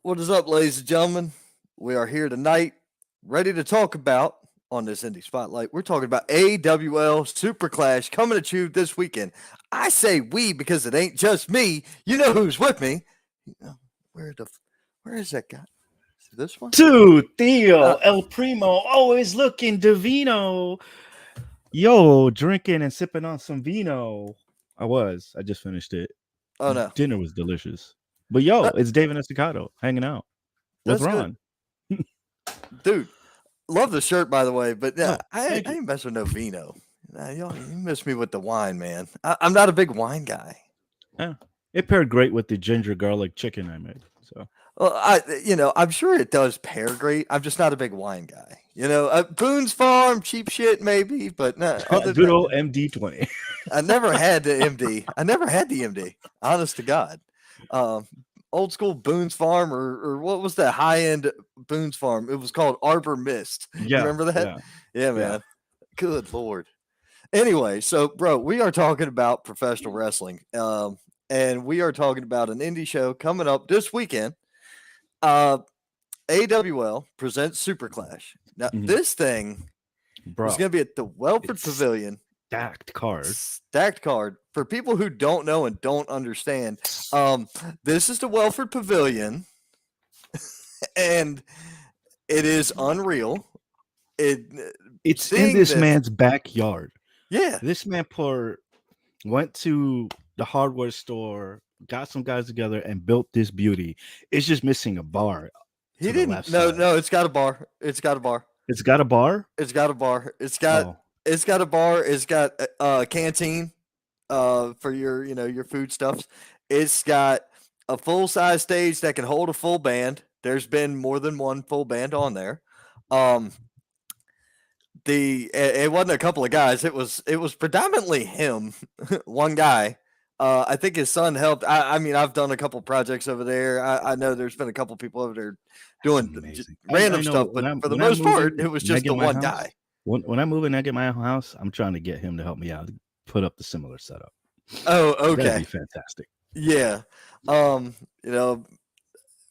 What is up, ladies and gentlemen? We are here tonight, ready to talk about on this Indie Spotlight. We're talking about AWL SuperClash coming at you this weekend. I say we because it ain't just me. You know who's with me. Where is that guy? Is it this one? Dude, Theo, El Primo, always looking divino. Yo, drinking and sipping on some vino. I just finished it. Oh no, Dinner was delicious. But it's David Estacado hanging out with Ron. Dude, love the shirt, by the way, but I ain't mess with no vino. You miss me with the wine, man. I'm not a big wine guy. Yeah, it paired great with the ginger garlic chicken I made. So, well, I'm sure it does pair great. I'm just not a big wine guy. Boone's Farm, cheap shit, maybe, but no. Good old MD-20. I never had the MD. Honest to God. Old school Boone's Farm, or what was that high end Boone's Farm? It was called Arbor Mist. Yeah, remember that? Yeah, man. Yeah. Good Lord. Anyway, so bro, we are talking about professional wrestling, and we are talking about an indie show coming up this weekend. AWL presents SuperClash. Now, this thing is going to be at the Wellford Pavillion. Stacked card. For people who don't know and don't understand, this is the Wellford Pavillion, and it is unreal. It's in this man's backyard. Yeah. This man went to the hardware store, got some guys together, and built this beauty. It's just missing a bar. He didn't. No, it's got a bar. It's got a bar? It's got a bar. It's got a bar. It's got a canteen for your food stuffs. It's got a full-size stage that can hold a full band. There's been more than one full band on there. It wasn't a couple of guys. It was predominantly him, one guy. I think his son helped. I mean, I've done a couple projects over there. I know there's been a couple people over there doing random stuff, but for the most part, it was just the one guy. When I move in, I get my own house. I'm trying to get him to help me out, put up the similar setup. Oh, okay, that'd be fantastic. Yeah,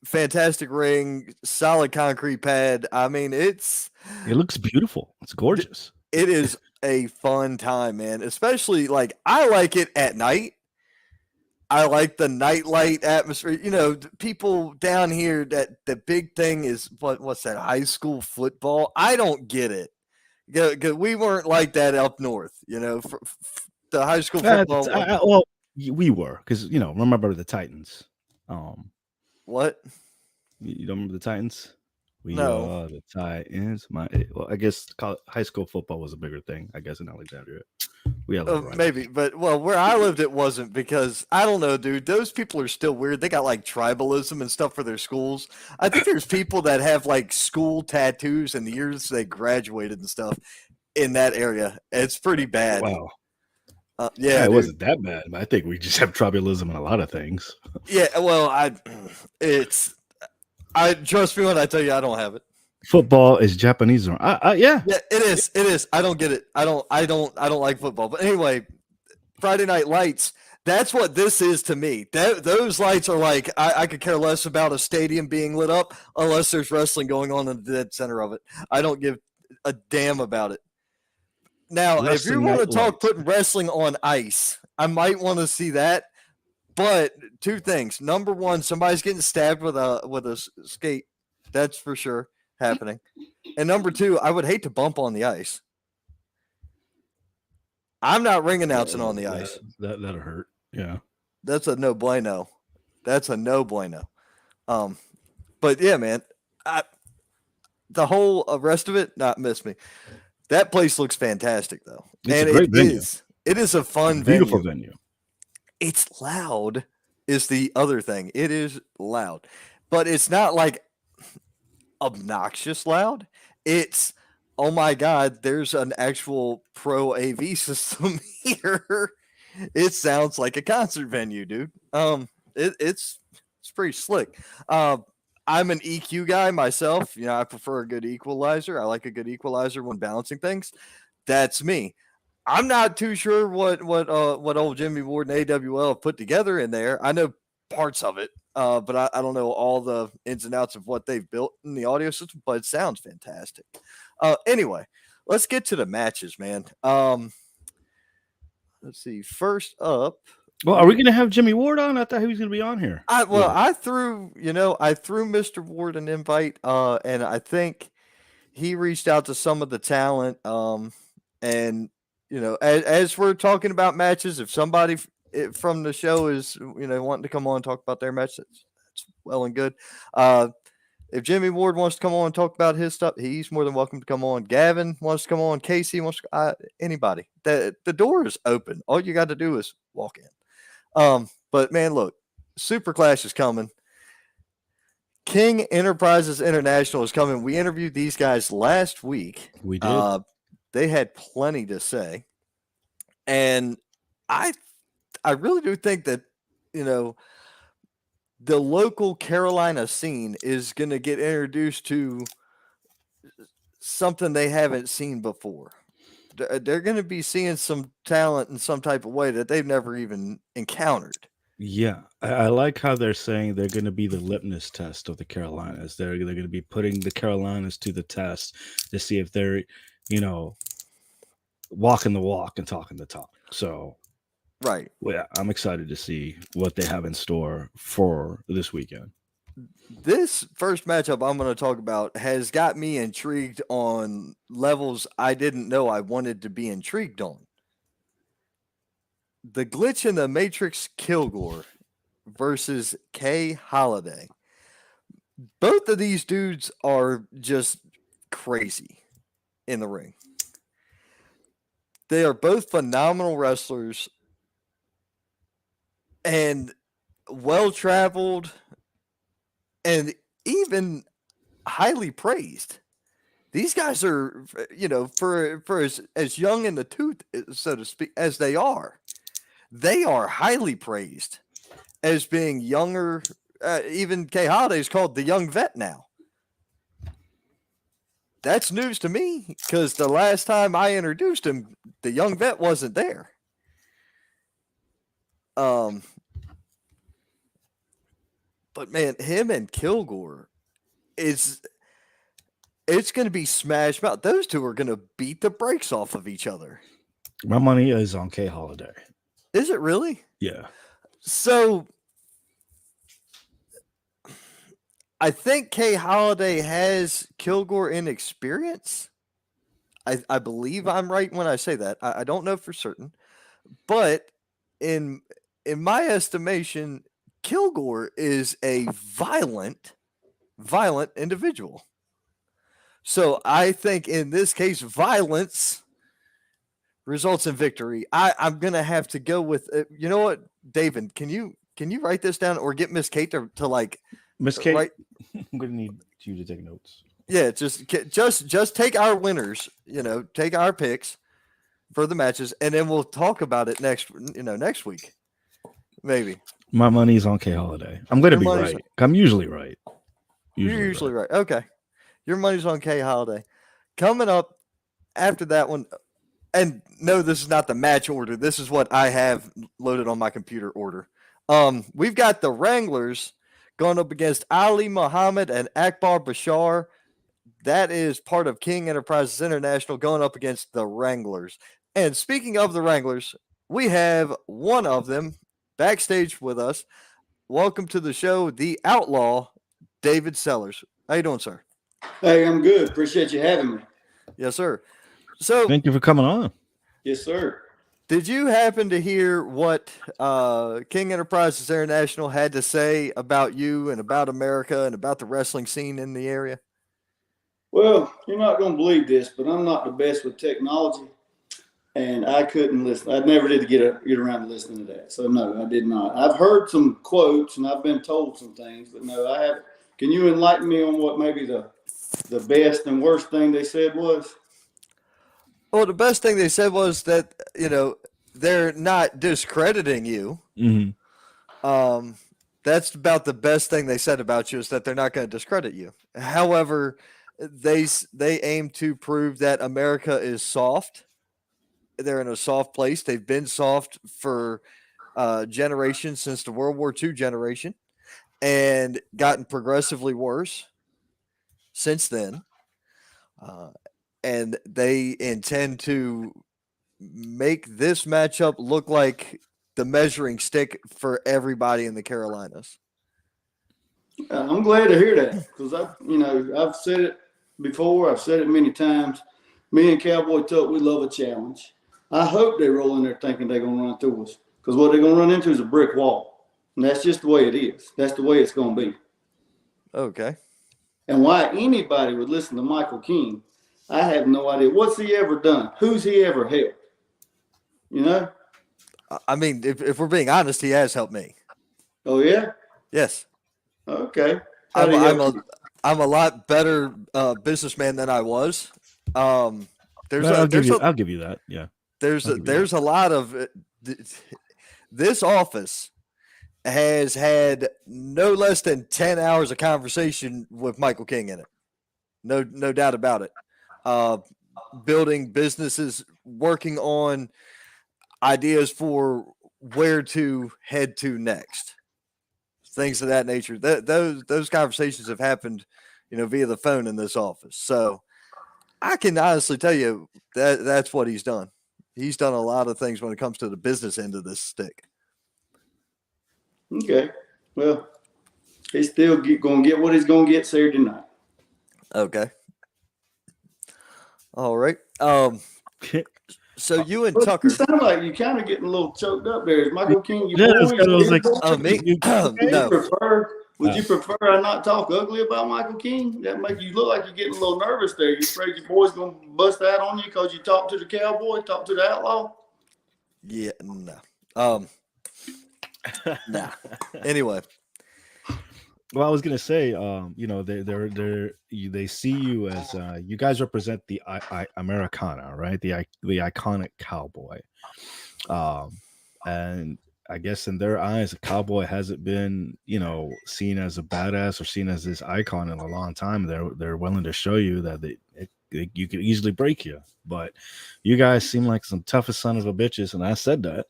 fantastic ring, solid concrete pad. I mean, it looks beautiful. It's gorgeous. It is a fun time, man. Especially I like it at night. I like the nightlight atmosphere. People down here, that the big thing is what's that? High school football. I don't get it. We weren't like that up north. For the high school football. We were, because remember the Titans. What? You don't remember the Titans? No. The Titans. I guess high school football was a bigger thing, I guess, in Alexandria. We had maybe, but where I lived, it wasn't, because I don't know, dude. Those people are still weird. They got tribalism and stuff for their schools. I think there's people that have school tattoos and the years they graduated and stuff in that area. It's pretty bad. Wow. Yeah, it wasn't that bad, but I think we just have tribalism in a lot of things. Yeah, well, I trust me when I tell you I don't have it. Football is Japanese. Yeah, it is. It is. I don't get it. I don't like football. But anyway, Friday Night Lights. That's what this is to me. Those lights are I could care less about a stadium being lit up unless there's wrestling going on in the dead center of it. I don't give a damn about it. Now, if you want to talk putting wrestling on ice, I might want to see that. But two things. Number one, somebody's getting stabbed with a skate. That's for sure happening. And number two, I would hate to bump on the ice. I'm not ring announcing on the ice. That'll hurt. Yeah. That's a no bueno. But yeah, man, the whole rest of it, not miss me. That place looks fantastic, though. It's a great venue. It is a fun beautiful venue. It's loud is the other thing. It is loud. But it's not obnoxious loud. It's, oh my God, there's an actual pro AV system here. It sounds like a concert venue, dude. It's pretty slick. I'm an EQ guy myself. I prefer a good equalizer. I like a good equalizer when balancing things. That's me. I'm not too sure what old Jimmy Ward and AWL have put together in there. I know parts of it, but I don't know all the ins and outs of what they've built in the audio system, but it sounds fantastic. Anyway, let's get to the matches, man. Let's see. First up, Well, are we going to have Jimmy Ward on? I thought he was going to be on here. I threw Mr. Ward an invite, and I think he reached out to some of the talent, and as we're talking about matches, if somebody from the show is wanting to come on and talk about their match, that's well and good. If Jimmy Ward wants to come on and talk about his stuff, he's more than welcome to come on. Gavin wants to come on. Casey wants to, anybody. The door is open. All you got to do is walk in. But man, look, SuperClash is coming. King Enterprises International is coming. We interviewed these guys last week. We did. They had plenty to say, and I really do think that the local Carolina scene is going to get introduced to something they haven't seen before. They're going to be seeing some talent in some type of way that they've never even encountered. Yeah, I like how they're saying they're going to be the litmus test of the Carolinas. They're going to be putting the Carolinas to the test to see if they're, walking the walk and talking the talk. So, right. Well, yeah, I'm excited to see what they have in store for this weekend. This first matchup I'm going to talk about has got me intrigued on levels I didn't know I wanted to be intrigued on. The Glitch in the Matrix Kilgore versus K Holiday. Both of these dudes are just crazy in the ring. They are both phenomenal wrestlers and well-traveled and even highly praised. These guys are, for as young in the tooth, so to speak, as they are highly praised as being younger. Even K Holiday is called the young vet now. That's news to me because the last time I introduced him, the young vet wasn't there. But man, him and Kilgore it's going to be smash mouth. Those two are going to beat the brakes off of each other. My money is on K Holiday. Is it really? Yeah. So I think K Holiday has Kilgore in experience. I believe I'm right when I say that. I don't know for certain, but in my estimation, Kilgore is a violent individual. So I think in this case, violence results in victory. I'm gonna have to go with you know what, David? Can you write this down or get Miss Kate to like Miss Kate? I'm gonna need you to take notes. Yeah, just take our winners. Take our picks for the matches, and then we'll talk about it next week, maybe. My money's on K Holiday. I'm gonna be right. I'm usually right. You're usually right. Okay, your money's on K Holiday. Coming up after that one. And no, this is not the match order. This is what I have loaded on my computer order. We've got the Wranglers going up against Ali Muhammad and Akbar Bashar. That is part of King Enterprises International going up against the Wranglers. And speaking of the Wranglers, we have one of them backstage with us. Welcome to the show, the Outlaw, David Sellers. How you doing, sir? Hey, I'm good. Appreciate you having me. Yes, sir. So thank you for coming on. Yes, sir. Did you happen to hear what King Enterprises International had to say about you and about America and about the wrestling scene in the area? Well, you're not going to believe this, but I'm not the best with technology, and I couldn't listen. I never did get around to listening to that. So, no, I did not. I've heard some quotes, and I've been told some things, but no, I haven't. Can you enlighten me on what maybe the best and worst thing they said was? Well, the best thing they said was that, they're not discrediting you. Mm-hmm. That's about the best thing they said about you is that they're not going to discredit you. However, they aim to prove that America is soft. They're in a soft place. They've been soft for generation since the World War II generation, and gotten progressively worse since then. And they intend to make this matchup look like the measuring stick for everybody in the Carolinas. I'm glad to hear that because I've said it before. I've said it many times. Me and Cowboy Tuck, we love a challenge. I hope they roll in there thinking they're going to run through us because what they're going to run into is a brick wall. And that's just the way it is. That's the way it's going to be. Okay. And why anybody would listen to Michael King, I have no idea. What's he ever done? Who's he ever helped? You know? I mean, if we're being honest, he has helped me. Oh, yeah? Yes. Okay. I'm a lot better businessman than I was. I'll give you that. Yeah. There's a lot of this office has had no less than 10 hours of conversation with Michael King in it. No doubt about it. Building businesses, working on ideas for where to head to next, things of that nature. Those conversations have happened, via the phone in this office. So I can honestly tell you that's what he's done. He's done a lot of things when it comes to the business end of this stick. Okay. Well, he's still going to get what he's going to get Saturday night. Okay. All right. So you and Tucker. You sound like you kind of getting a little choked up there. Is Michael King? Yeah, I was like, me? No. Would you prefer I not talk ugly about Michael King? That make you look like you're getting a little nervous there. You afraid your boy's gonna bust out on you because you talked to the cowboy, talked to the outlaw? Yeah, no. Nah. Anyway. Well, I was gonna say, they see you as you guys represent the Americana, right? The iconic cowboy, and I guess in their eyes, a cowboy hasn't been, seen as a badass or seen as this icon in a long time. They're willing to show you that you could easily break you, but you guys seem like some toughest son of a bitches, and I said that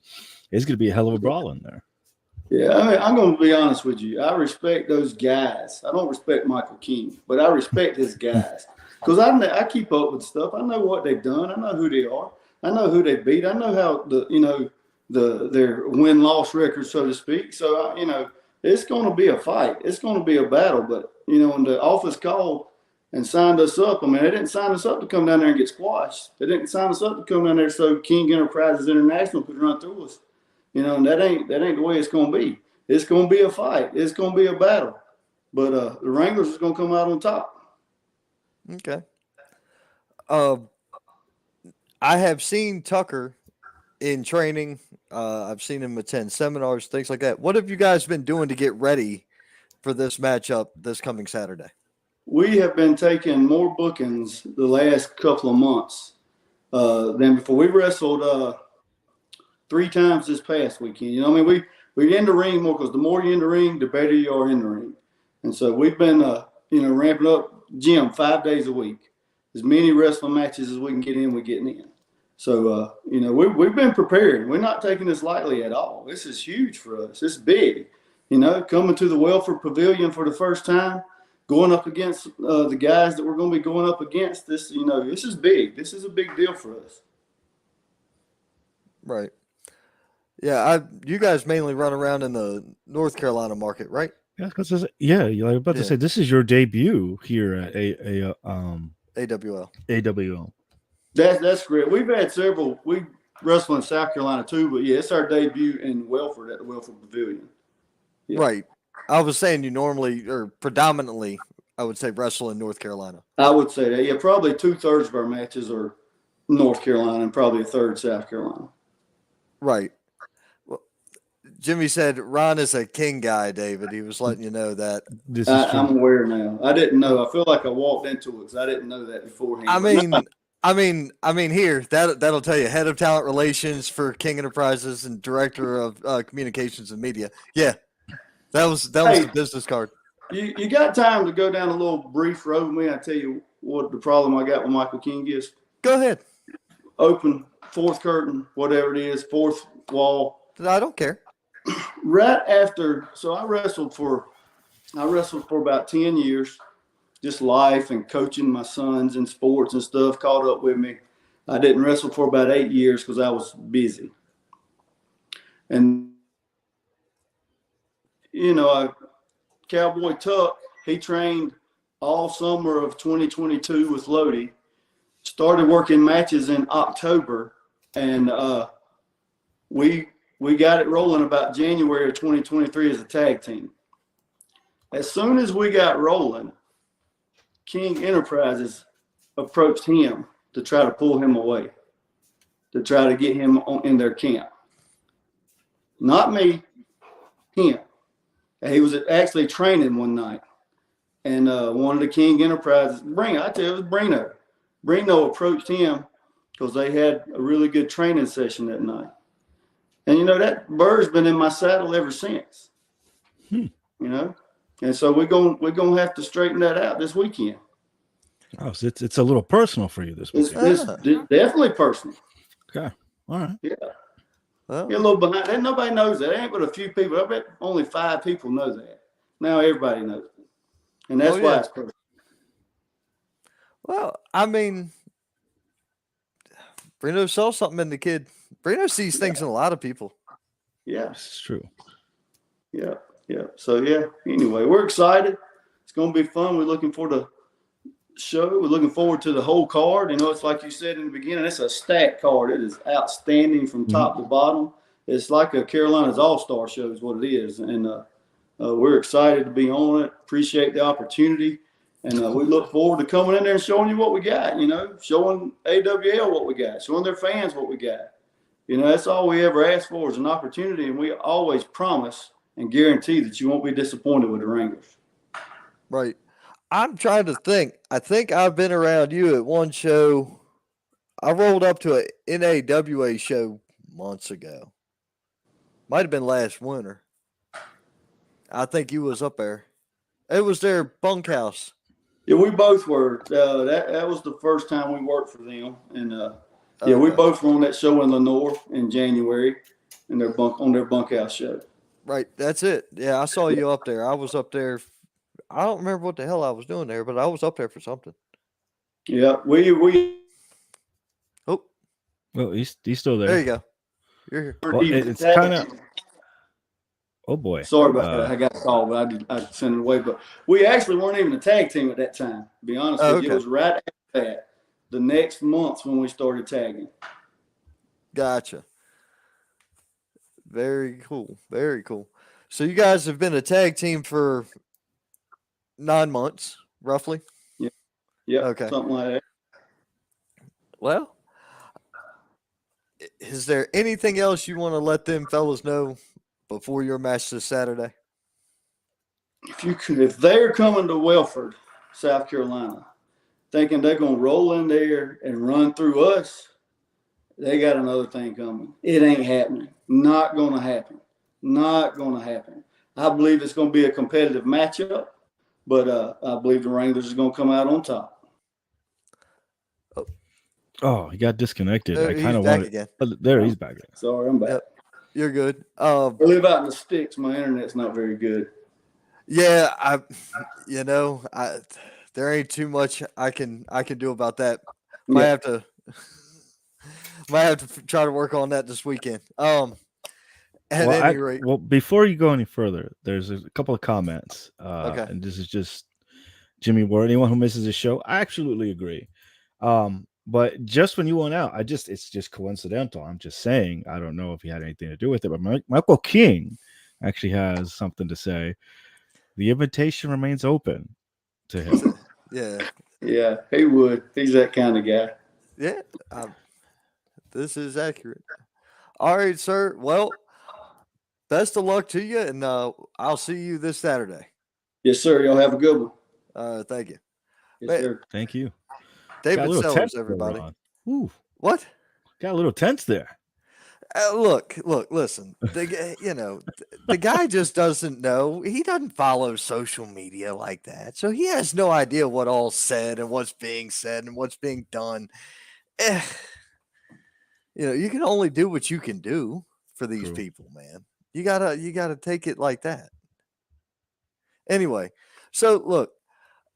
it's gonna be a hell of a brawl in there. Yeah, I mean, I'm going to be honest with you. I respect those guys. I don't respect Michael King, but I respect his guys because I keep up with stuff. I know what they've done. I know who they are. I know who they beat. I know how their win-loss record, so to speak. So it's going to be a fight. It's going to be a battle. But when the office called and signed us up, I mean, they didn't sign us up to come down there and get squashed. They didn't sign us up to come down there so King Enterprises International could run through us. And that ain't the way it's going to be. It's going to be a fight. It's going to be a battle. But the Wranglers is going to come out on top. Okay. I have seen Tucker in training. I've seen him attend seminars, things like that. What have you guys been doing to get ready for this matchup this coming Saturday? We have been taking more bookings the last couple of months than before. We wrestled 3 times this past weekend. We're in the ring more because the more you're in the ring, the better you are in the ring. And so we've been, ramping up gym 5 days a week. As many wrestling matches as we can get in, we're getting in. So, we've been prepared. We're not taking this lightly at all. This is huge for us. It's big. Coming to the Wellford Pavillion for the first time, going up against the guys that we're going to be going up against. This is big. This is a big deal for us. Right. Yeah, you guys mainly run around in the North Carolina market, right? Yeah, you're about to say this is your debut here at AWL. AWL. That's great. We've had several. We wrestle in South Carolina too, but it's our debut in Wellford at the Wellford Pavillion. Yeah. Right. I was saying you normally or predominantly, I would say, wrestle in North Carolina. I would say that. Yeah, probably 2/3 of our matches are North Carolina and probably 1/3 South Carolina. Right. Well, Jimmy said Ron is a King guy, David. He was letting you know that. I'm aware now. I didn't know. I feel like I walked into it because I didn't know that beforehand. I mean, here that'll tell you, head of talent relations for King Enterprises and director of communications and media. Yeah, that was the business card. You got time to go down a little brief road with me? I tell you what the problem I got with Michael King is. Go ahead. Open fourth curtain, whatever it is, fourth wall. I don't care. right after, so I wrestled for about 10 years, just life and coaching my sons in sports and stuff caught up with me. I didn't wrestle for about 8 years because I was busy. And, Cowboy Tuck, he trained all summer of 2022 with Lodi, started working matches in October, and we got it rolling about January of 2023 as a tag team. As soon as we got rolling, King Enterprises approached him to try to pull him away, to try to get him in their camp. Not me, him. He was actually training one night, and one of the King Enterprises, it was Brino. Brino approached him because they had a really good training session that night. And, that bird's been in my saddle ever since, And so we're gonna have to straighten that out this weekend. Oh, so it's a little personal for you this weekend. It's definitely personal. Okay. All right. Yeah. Well, Get a little behind. And nobody knows that. There ain't but a few people. I bet only 5 people know that. Now everybody knows it. And that's why it's personal. well, I mean, Brino saw something in the kid. Brino sees things in a lot of people. Yeah. This is true. Yeah. Yeah. So, anyway, we're excited. It's going to be fun. We're looking for the show. We're looking forward to the whole card. It's like you said in the beginning, it's a stacked card. It is outstanding from top to bottom. It's like a Carolina's All-Star show is what it is. And we're excited to be on it. Appreciate the opportunity. And we look forward to coming in there and showing you what we got, showing AWL what we got, showing their fans what we got. That's all we ever ask for is an opportunity. And we always promise and guarantee that you won't be disappointed with the Wranglers. Right. I'm trying to think. I think I've been around you at one show. I rolled up to a NAWA show months ago. Might have been last winter. I think you was up there. It was their bunkhouse. Yeah, we both were. That was the first time we worked for them, and we both were on that show in Lenore in January, on their bunkhouse show. Right, that's it. Yeah, I saw you up there. I was up there. I don't remember what the hell I was doing there, but I was up there for something. Yeah, we. Oh, well, he's still there. There you go. You're here. Well, it's kind of. Oh boy. Sorry about that. I got a call, but I sent it away. But we actually weren't even a tag team at that time. To be honest with you, it was right after that. The next month when we started tagging. Gotcha. Very cool. Very cool. So you guys have been a tag team for 9 months, roughly? Yeah. Okay. Something like that. Well, is there anything else you want to let them fellas know before your match this Saturday? If they're coming to Wellford, South Carolina, thinking they're going to roll in there and run through us, they got another thing coming. It ain't happening. Not going to happen. Not going to happen. I believe it's going to be a competitive matchup, but I believe the Wranglers is going to come out on top. Oh, he got disconnected. I kind of back wanted. again. There, he's back again. Sorry, I'm back. Yep. You're good. I live out in the sticks. My internet's not very good. Yeah, there ain't too much I can do about that. Might have to try to work on that this weekend. At any rate. Well, before you go any further, there's a couple of comments. Okay. And this is just Jimmy Ward. Anyone who misses the show, I absolutely agree. But just when you went out, it's just coincidental. I'm just saying, I don't know if he had anything to do with it, but Michael King actually has something to say. The invitation remains open to him. Yeah, he would. He's that kind of guy. Yeah, this is accurate. All right, sir. Well, best of luck to you, and I'll see you this Saturday. Yes, sir. Y'all have a good one. Thank you. Yes, sir. Thank you. David Sellers, everybody. Ooh. What? Got a little tense there. Look, listen. The guy just doesn't know. He doesn't follow social media like that. So he has no idea what all's said and what's being said and what's being done. You can only do what you can do for these people, man. You gotta take it like that. Anyway, so look,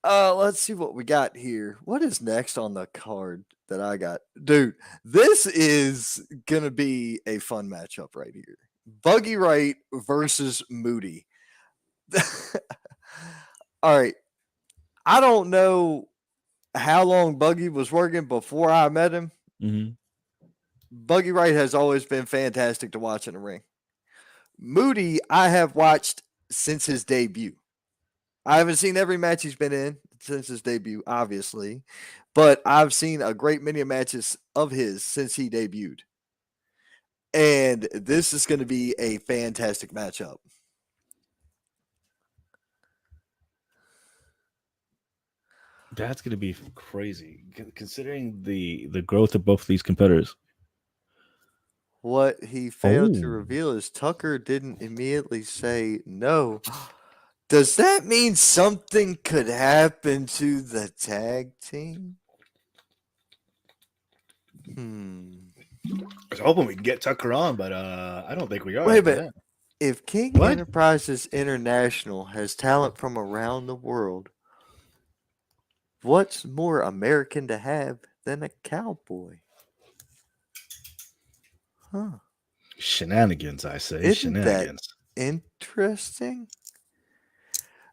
let's see what we got here. What is next on the card that I got? Dude, this is gonna be a fun matchup right here. Buggy Wright versus Moody. All right. I don't know how long Buggy was working before I met him. Mhm. Buggy Wright has always been fantastic to watch in the ring. Moody, I have watched since his debut. I haven't seen every match he's been in since his debut, obviously, but I've seen a great many matches of his since he debuted. And this is going to be a fantastic matchup. That's gonna be crazy, considering the growth of both these competitors. What he failed to Oh. reveal is Tucker didn't immediately say no. Does that mean something could happen to the tag team? I was hoping we could get Tucker on, but I don't think we are. Wait a after minute. that. If King What? Enterprises International has talent from around the world, what's more American to have than a cowboy? Huh. Shenanigans, I say. Isn't that Shenanigans. interesting?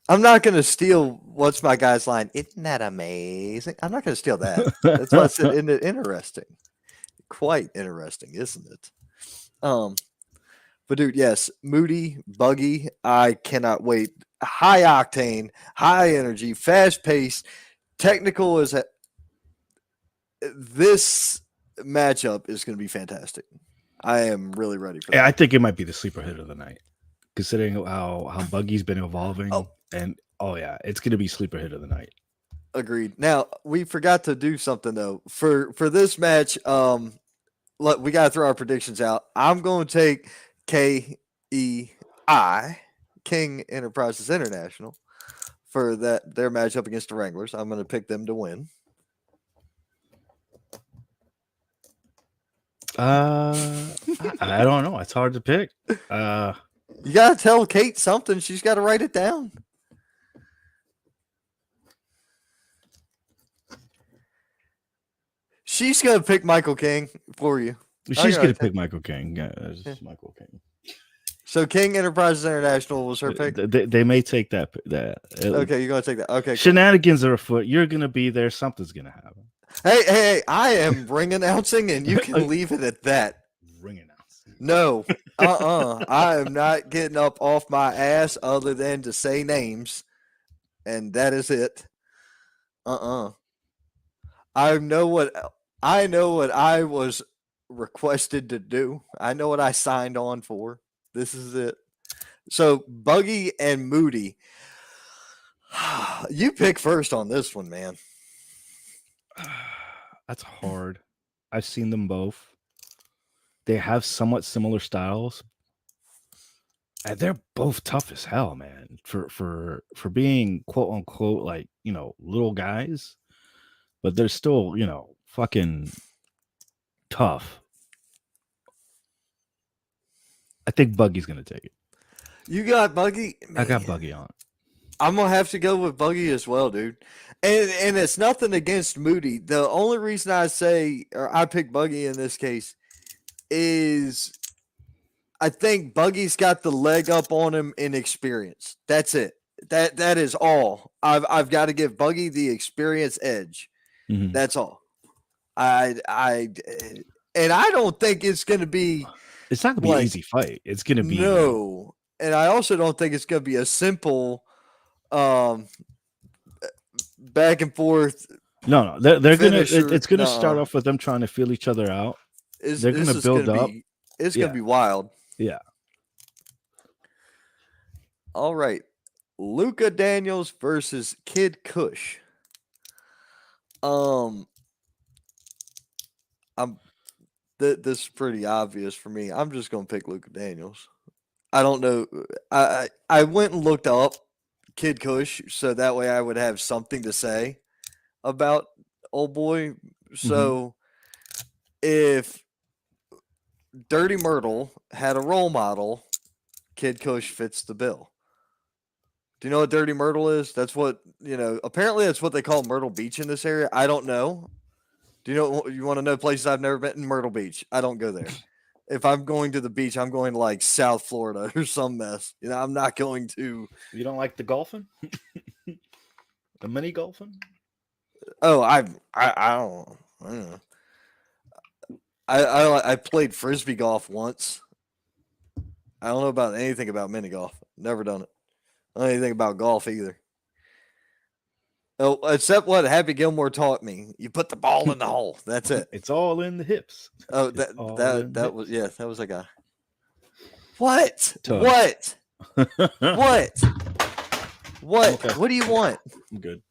I'm not going to steal what's my guy's line. Isn't that amazing? I'm not going to steal that. That's why I said, isn't it interesting? Quite interesting, isn't it? But dude, yes, Moody, Buggy, I cannot wait. High octane, high energy, fast pace, technical is this matchup is going to be fantastic. I am really ready for that. Yeah, I think it might be the sleeper hit of the night, considering how Buggy's been evolving. Oh. And yeah, it's gonna be sleeper hit of the night. Agreed. Now we forgot to do something though for this match. Look, we got to throw our predictions out. I'm going to take KEI, King Enterprises International, for their matchup against the Wranglers. I'm going to pick them to win. I don't know. It's hard to pick. You got to tell Kate something. She's got to write it down. She's going to pick Michael King for you. She's gonna pick Michael King. Yeah, it's Michael King. So King Enterprises International was her pick. They may take that. Okay, you're gonna take that. Okay. Shenanigans are afoot. You're gonna be there. Something's gonna happen. Hey! I am ring announcing, and you can leave it at that. Ring announcing. No. I am not getting up off my ass other than to say names, and that is it. I know what I was requested to do. I know what I signed on for. This is it. So Buggy and Moody, you pick first on this one, man. That's hard. I've seen them both. They have somewhat similar styles, and they're both tough as hell, man. For being quote unquote like little guys, but they're still fucking tough. I think Buggy's gonna take it. You got Buggy? Man. I got Buggy on. I'm gonna have to go with Buggy as well, dude. And it's nothing against Moody. The only reason I say or I pick Buggy in this case is I think Buggy's got the leg up on him in experience. That's it. That is all. I've got to give Buggy the experience edge. Mm-hmm. That's all. And I don't think it's going to be. It's not going to be an easy fight. It's going to be no. And I also don't think it's going to be a simple back and forth. No. They're going to. It's going to start off with them trying to feel each other out. They're going to build up. It's going to be wild. Yeah. All right. Luka Daniels versus Kid Kush. This is pretty obvious for me. I'm just gonna pick Luka Daniels. I don't know. I went and looked up Kid Kush so that way I would have something to say about old boy. So if Dirty Myrtle had a role model, Kid Kush fits the bill. Do you know what Dirty Myrtle is? That's what, apparently that's what they call Myrtle Beach in this area. I don't know. Do you want to know places I've never been? In Myrtle Beach. I don't go there. If I'm going to the beach, I'm going to like South Florida or some mess. I'm not going to. You don't like the golfing? The mini golfing? Oh, I don't know. I played frisbee golf once. I don't know about anything about mini golf. Never done it. I don't know anything about golf either. Oh, except what Happy Gilmore taught me. You put the ball in the hole. That's it. It's all in the hips. Oh, It's all in that the was hips. that was a guy. What? Tough. What? What? What? Okay. What do you want? I'm good.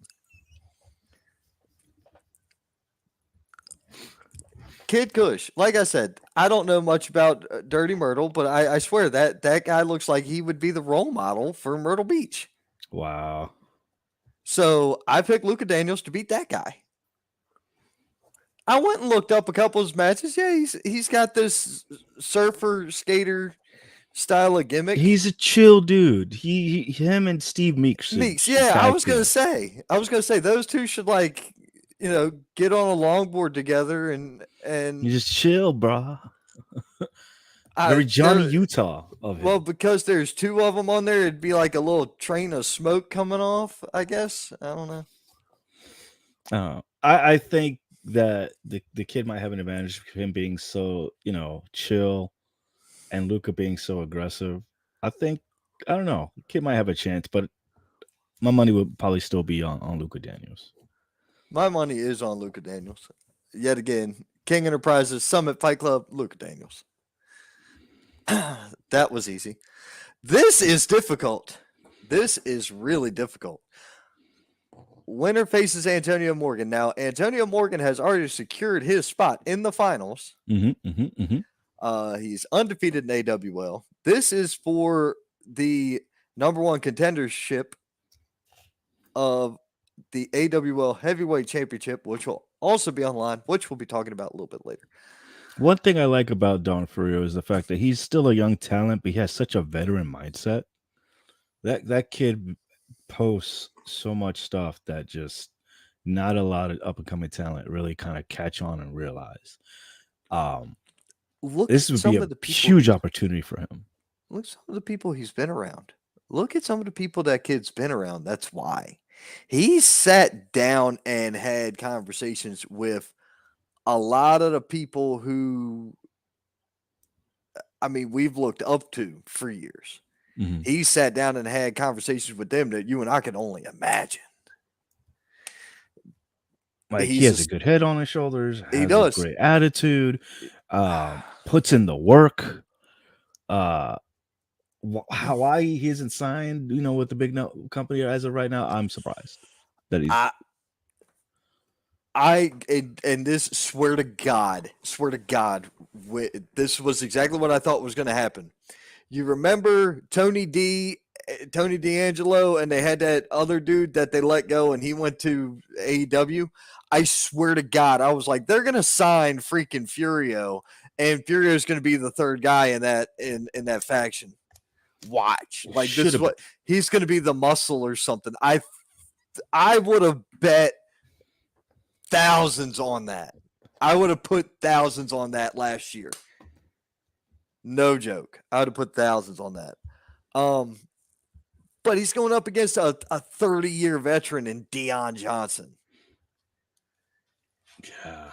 Kid Kush. Like I said, I don't know much about Dirty Myrtle, but I swear that guy looks like he would be the role model for Myrtle Beach. Wow. So I picked Luka Daniels to beat that guy. I went and looked up a couple of his matches. Yeah, he's got this surfer skater style of gimmick. He's a chill dude. Him and Steve Meeks. Yeah, I was gonna say those two should get on a longboard together and You just chill, bro. Very Johnny Utah of him. Well, because there's two of them on there, it'd be like a little train of smoke coming off. I guess I don't know. I think that the kid might have an advantage of him being so chill, and Luka being so aggressive. I don't know. The kid might have a chance, but my money would probably still be on Luka Daniels. My money is on Luka Daniels. Yet again, King Enterprises Summit Fight Club, Luka Daniels. That was easy. This is difficult. This is really difficult. Winner faces Antonio Morgan. Now, Antonio Morgan has already secured his spot in the finals. He's undefeated in AWL. This is for the number one contendership of the AWL Heavyweight Championship, which will also be online, which we'll be talking about a little bit later. One thing I like about Don Furio is the fact that he's still a young talent, but he has such a veteran mindset. That kid posts so much stuff that just not a lot of up and coming talent really kind of catch on and realize. This would be a huge opportunity for him. Look at some of the people he's been around. Look at some of the people that kid's been around. That's why he sat down and had conversations with a lot of the people who, we've looked up to for years. Mm-hmm. He sat down and had conversations with them that you and I can only imagine. Like he has a good head on his shoulders. He does. A great attitude. Puts in the work. Why he isn't signed, with the big company as of right now, I'm surprised that he's. And this swear to God, this was exactly what I thought was going to happen. You remember Tony D'Angelo, and they had that other dude that they let go, and he went to AEW. I swear to God, I was like, they're going to sign freaking Furio, and Furio is going to be the third guy in that faction. Watch, like this is what he's going to be, the muscle or something. I would have bet thousands on that. I would have put thousands on that last year. No joke. I would have put thousands on that. But he's going up against a 30-year veteran in Dion Johnson. Yeah.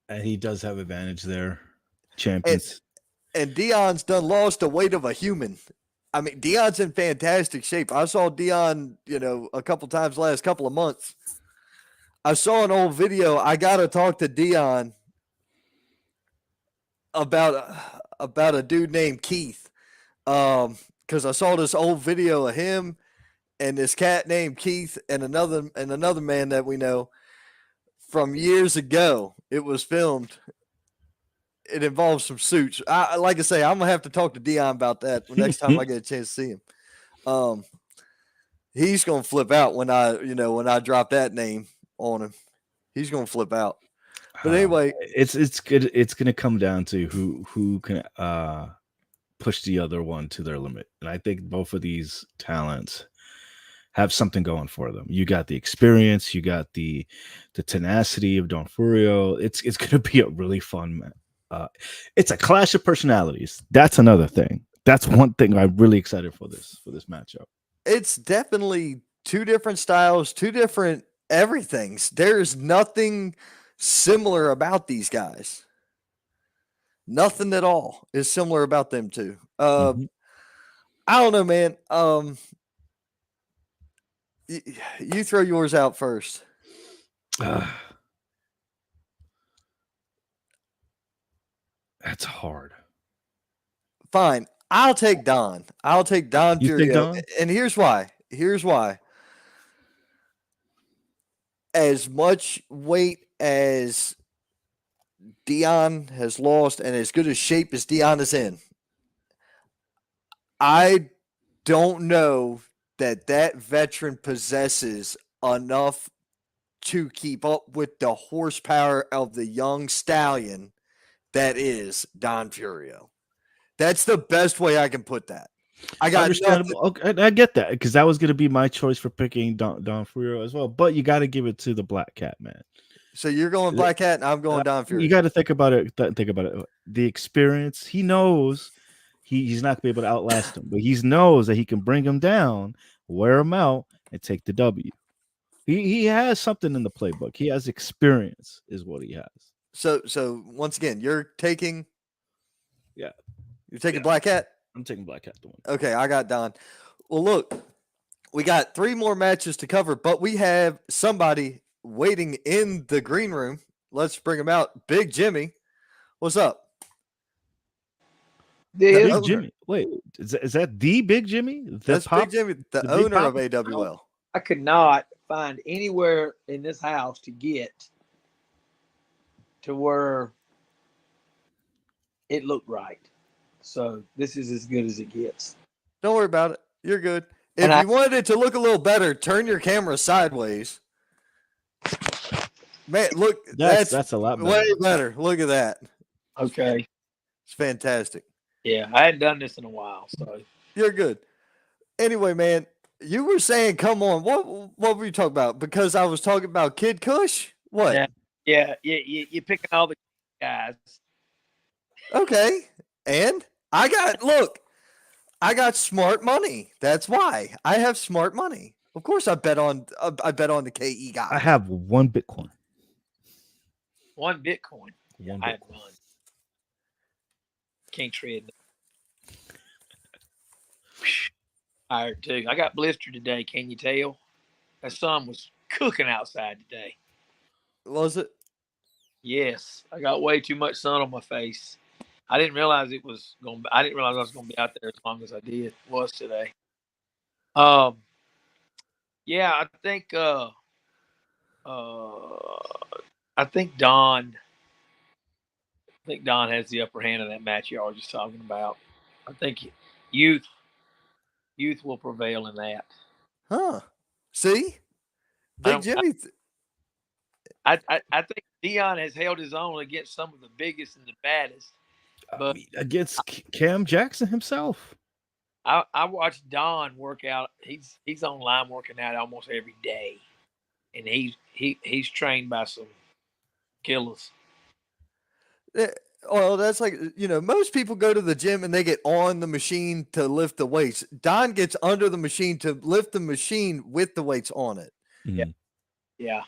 And he does have advantage there. Champions. And Dion's done lost the weight of a human. Dion's in fantastic shape. I saw Dion, a couple times last couple of months. I saw an old video. I got to talk to Dion about a dude named Keith. Because I saw this old video of him and this cat named Keith and another man that we know from years ago. It was filmed. It involves some suits. Like I say, I'm gonna have to talk to Dion about that next time I get a chance to see him. He's gonna flip out when I drop that name on him. He's gonna flip out. But anyway, it's good. It's gonna come down to who can push the other one to their limit. And I think both of these talents have something going for them. You got the experience, you got the tenacity of Don Furio. It's going to be a really fun. It's a clash of personalities. That's another thing. That's one thing I'm really excited for this matchup. It's definitely two different styles, two different everythings. There's nothing similar about these guys. Nothing at all is similar about them two. Mhm. I don't know, man. You throw yours out first. That's hard. Fine. I'll take Don. I'll take Don You think Furio. Don? And here's why. Here's why. As much weight as Dion has lost and as good a shape as Dion is in, I don't know that veteran possesses enough to keep up with the horsepower of the young stallion that is Don Furio. That's the best way I can put that. I got nothing. Understandable. Okay, I get that because that was going to be my choice for picking Don Furio as well. But you got to give it to the Black Cat, man. So you're going Black Cat and I'm going Don Furio. You got to think about it. Think about it. The experience. He knows he's not going to be able to outlast him, but he knows that he can bring him down, wear him out, and take the W. He has something in the playbook. He has experience, is what he has. So once again, you're taking. Yeah. You're taking Black Cat? I'm taking Black Cat to win. Okay, I got Don. Well, look, we got 3 more matches to cover, but we have somebody waiting in the green room. Let's bring him out. Big Jimmy. What's up? Big Jimmy. Wait, is that the Big Jimmy? That's Big Jimmy, the owner of AWL. I could not find anywhere in this house to get to where it looked right. So this is as good as it gets. Don't worry about it. You're good. If you wanted it to look a little better, turn your camera sideways. Man, look, that's a lot better. Way better. Look at that. Okay. It's fantastic. Yeah, I hadn't done this in a while, so you're good. Anyway, man, you were saying, come on, what were you talking about? Because I was talking about Kid Kush? What? Yeah, you're picking all the guys. Okay. And I got smart money. That's why I have smart money. Of course, I bet on the KE guy. I have 1 Bitcoin. 1 Bitcoin. Yeah, I have 1. Can't trade. Tired too. I got blistered today. Can you tell? The sun was cooking outside today. Was it? Yes, I got way too much sun on my face. I didn't realize I was going to be out there as long as I was today. Yeah, I think Don has the upper hand in that match y'all were just talking about. I think youth will prevail in that. Huh. See? Big Jimmy. I think Dion has held his own against some of the biggest and the baddest. But against Cam Jackson himself. I watched Don work out. He's online working out almost every day. And he's trained by some killers. Well, that's like, most people go to the gym and they get on the machine to lift the weights. Don gets under the machine to lift the machine with the weights on it. Mm-hmm. Yeah.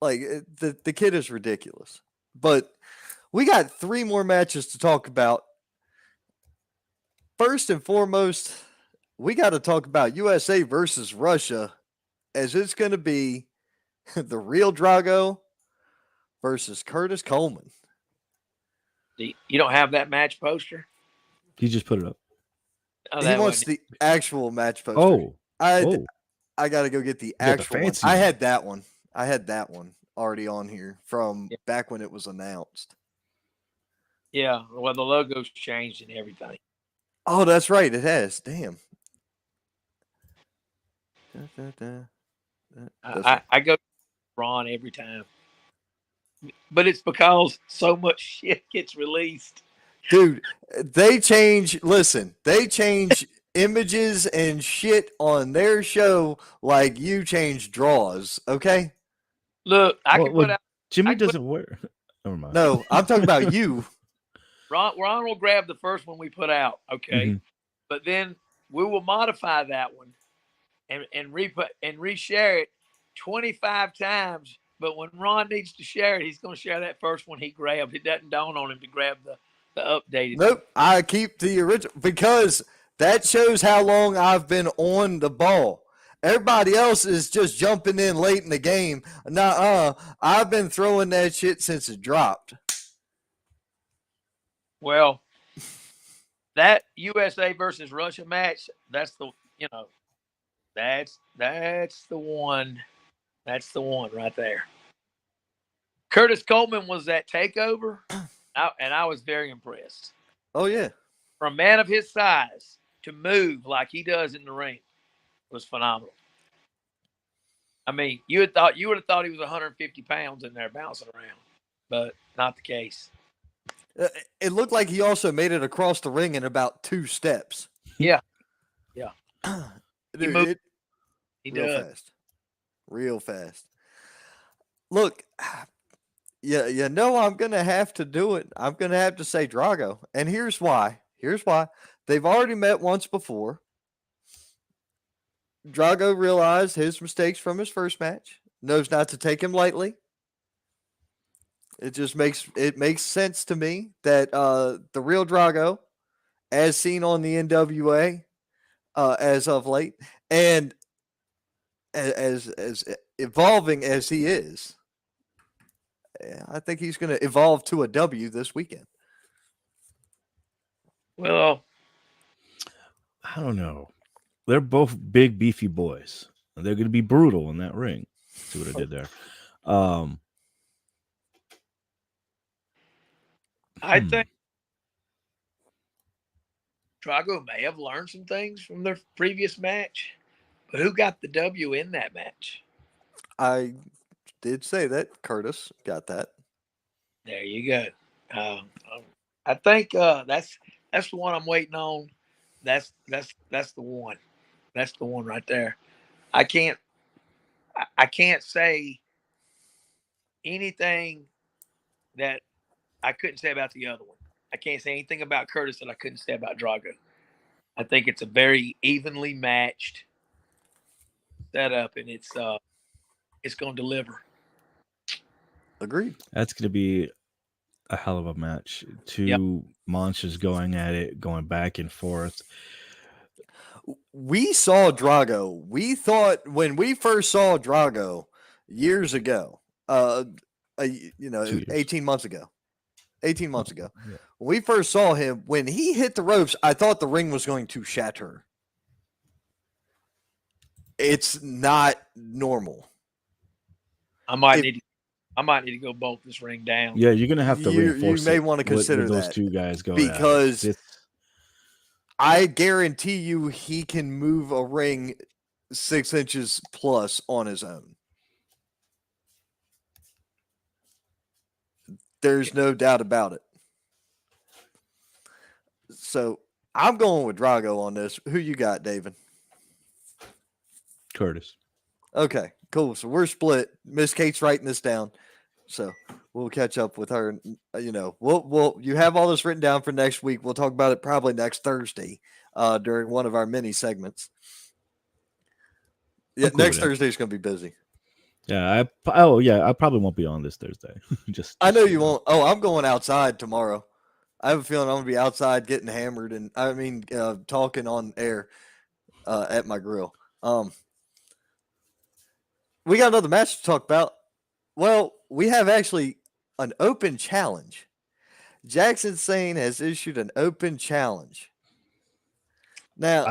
Like the kid is ridiculous. But we got 3 more matches to talk about. First and foremost, we got to talk about USA versus Russia, as it's going to be the real Drago versus Curtis Coleman. You don't have that match poster? He just put it up. Oh, he wants the actual match poster. I got to go get the actual one. I had that one. I had that one already on here from back when it was announced. Yeah, well, the logo's changed and everything. Oh, that's right. It has. Damn. I go Ron every time. But it's because so much shit gets released. Dude, they change. Listen, they change images and shit on their show like you change draws. Okay? Look, I can put Well, out. Jimmy I can put, doesn't wear. Never mind. No, I'm talking about you. Ron will grab the first one we put out, okay, Mhm. but then we will modify that one and reshare it 25 times. But when Ron needs to share it, he's going to share that first one he grabbed. It doesn't dawn on him to grab the updated one. Nope, I keep the original because that shows how long I've been on the ball. Everybody else is just jumping in late in the game. Nuh-uh. I've been throwing that shit since it dropped. Well, that USA versus Russia match, that's the that's the one. That's the one right there. Curtis Coleman was that takeover, and I was very impressed. Oh yeah. For a man of his size to move like he does in the ring was phenomenal. I mean, you would have thought he was 150 pounds in there bouncing around, but not the case. It looked like he also made it across the ring in about 2 steps. Yeah. Dude, He real does. fast. Real fast. Look, yeah, I'm gonna have to do it. I'm gonna have to say Drago. And here's why. They've already met once before. Drago realized his mistakes from his first match, knows not to take him lightly. It just makes sense to me that the real Drago, as seen on the NWA as of late, and as evolving as he is, I think he's going to evolve to a W this weekend. Well, I don't know. They're both big, beefy boys. They're going to be brutal in that ring. See what I did there. I think Drago may have learned some things from their previous match, but who got the W in that match? I did say that. Curtis got that. There you go. I think that's the one I'm waiting on. That's the one. That's the one right there. I can't say anything that I couldn't say about the other one. I can't say anything about Curtis that I couldn't say about Drago. I think it's a very evenly matched setup, and it's going to deliver. Agreed. That's going to be a hell of a match. Two monsters going at it, going back and forth. We saw Drago. We thought when we first saw Drago years ago, 18 months ago. 18 months ago. Yeah. When we first saw him, when he hit the ropes, I thought the ring was going to shatter. It's not normal. I might need to go bolt this ring down. Yeah, you're gonna have to reinforce. You may want to consider those that two guys going because I guarantee you he can move a ring 6 inches plus on his own. There's no doubt about it. So I'm going with Drago on this. Who you got, David? Curtis. Okay, cool. So we're split. Miss Kate's writing this down. So we'll catch up with her. We'll you have all this written down for next week. We'll talk about it probably next Thursday during one of our mini segments. Yeah, next Thursday is going to be busy. Yeah, I probably won't be on this Thursday. I know you won't. Oh, I'm going outside tomorrow. I have a feeling I'm going to be outside getting hammered and talking on air at my grill. We got another match to talk about. Well, we have actually an open challenge. Jackson Sane has issued an open challenge. Now,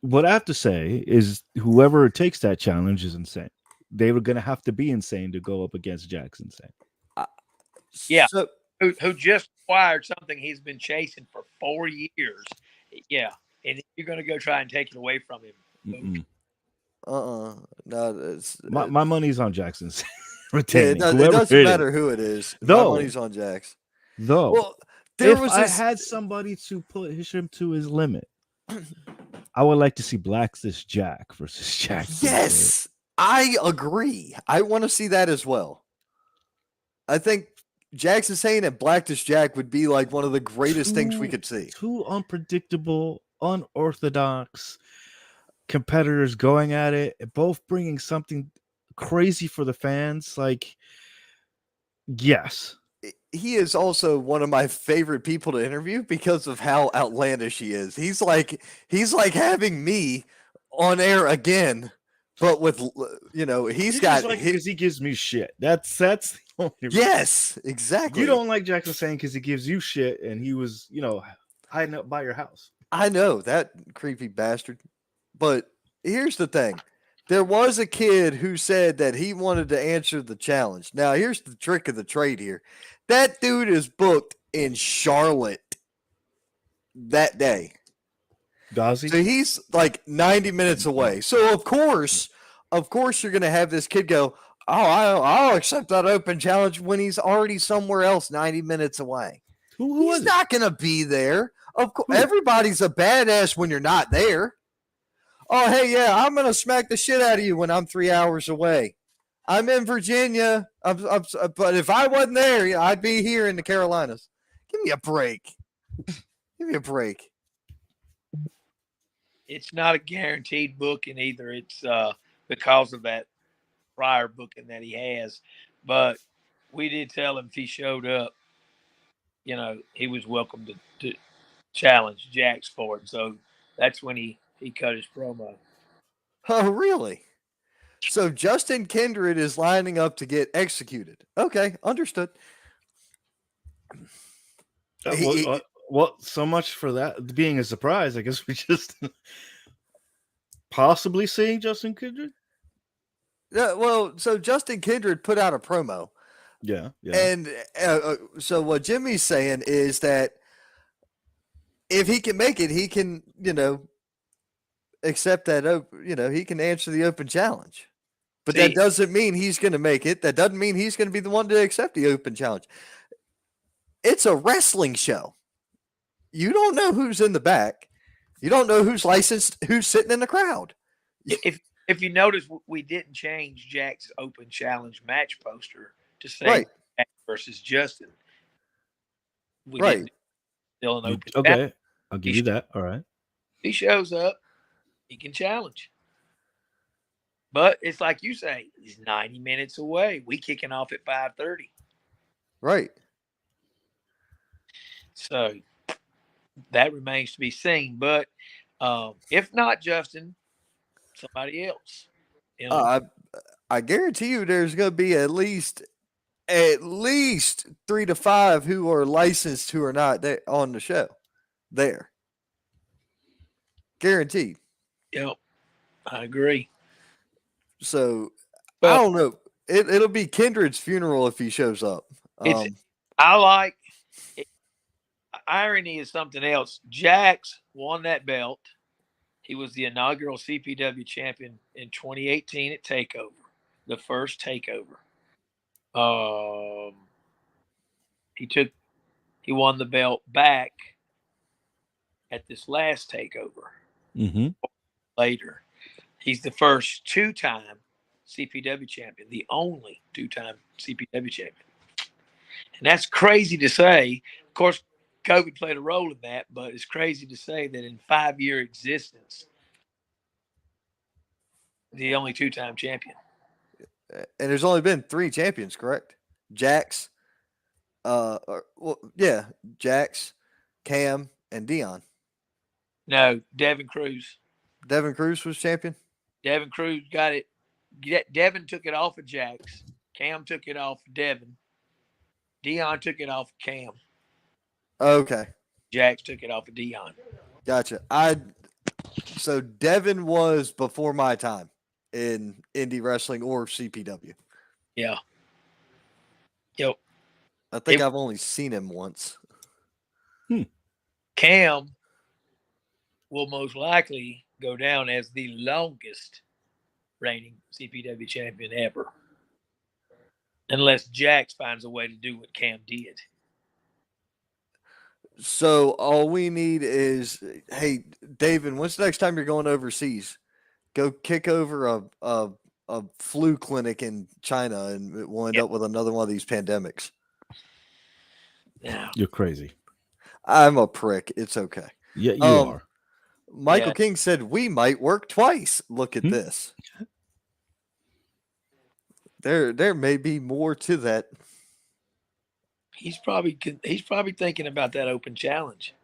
what I have to say is whoever takes that challenge is insane. They were going to have to be insane to go up against Jackson Sane. Yeah, so, who just acquired something he's been chasing for 4 years. Yeah, and you're going to go try and take it away from him. No, my money's on Jackson Sane. It doesn't matter who it is. My money's on Jax. Well, There If was I this. had somebody to push him to his limit, I would like to see Blackfish Jack versus Jackson. Yes, I agree. I want to see that as well. I think Jackson saying and Blackfish Jack would be like one of the greatest things we could see. Two unpredictable, unorthodox competitors going at it, both bringing something crazy for the fans. Like, yes, He is also one of my favorite people to interview because of how outlandish he is. He's like having me on air again, but with he's you got just like it because he gives me shit. That's the only reason. yes, exactly. You don't like Jackson saying because he gives you shit, and he was, hiding up by your house. I know that creepy bastard. But here's the thing. There was a kid who said that he wanted to answer the challenge. Now, here's the trick of the trade here. That dude is booked in Charlotte that day. Ghazi? So he's like 90 minutes away. So of course you're going to have this kid go, "Oh, I'll accept that open challenge," when he's already somewhere else 90 minutes away. Who He's was it? not going to be there. Of course, Who? everybody's a badass when you're not there. Oh, hey, yeah, I'm going to smack the shit out of you when I'm 3 hours away. I'm in Virginia, but if I wasn't there, I'd be here in the Carolinas. Give me a break. Give me a break. It's not a guaranteed booking either. It's because of that prior booking that he has. But we did tell him if he showed up, he was welcome to challenge Jax for it. So that's when he cut his promo. Oh, really? So Justin Kindred is lining up to get executed. Okay, understood. Well, so much for that being a surprise. I guess we just possibly seeing Justin Kindred. Yeah, well, so Justin Kindred put out a promo. Yeah. And so what Jimmy's saying is that if he can make it, he can, accept that, he can answer the open challenge. But that doesn't mean he's going to make it. That doesn't mean he's going to be the one to accept the open challenge. It's a wrestling show. You don't know who's in the back. You don't know who's licensed, who's sitting in the crowd. If you notice, we didn't change Jack's open challenge match poster to say Right. Jack versus Justin. We Right. didn't still an open Okay. challenge. I'll give you that. All right. If he shows up, he can challenge. But it's like you say, he's 90 minutes away. We kicking off at 5:30. Right. So that remains to be seen. But if not Justin, somebody else. I guarantee you there's going to be at least 3 to 5 who are licensed who are not there on the show. There. Guaranteed. Yep. I agree. So, I don't know. It'll be Kindred's funeral if he shows up. Irony is something else. Jax won that belt. He was the inaugural CPW champion in 2018 at TakeOver, the first TakeOver. He won the belt back at this last TakeOver. Mm-hmm. Later, he's the first two-time CPW champion, the only two-time CPW champion. And that's crazy to say. Of course, COVID played a role in that, but it's crazy to say that in 5-year existence, the only two-time champion. And there's only been 3 champions, correct? Jax, Jax, Cam, and Dion. No, Devin Cruz. Devin Cruz was champion? Devin Cruz got it. Devin took it off of Jax. Cam took it off of Devin. Dion took it off of Cam. Okay. Jax took it off of Dion. Gotcha. So Devin was before my time in indie wrestling or CPW. Yeah. Yep. I think I've only seen him once. Cam will most likely go down as the longest reigning CPW champion ever. Unless Jax finds a way to do what Cam did. So all we need is, hey, David, when's the next time you're going overseas? Go kick over a flu clinic in China, and we'll end up with another one of these pandemics. Yeah. You're crazy. I'm a prick. It's okay. Yeah, you are. Michael Yeah. King said we might work twice. Look at Hmm? this. There may be more to that. He's probably thinking about that open challenge.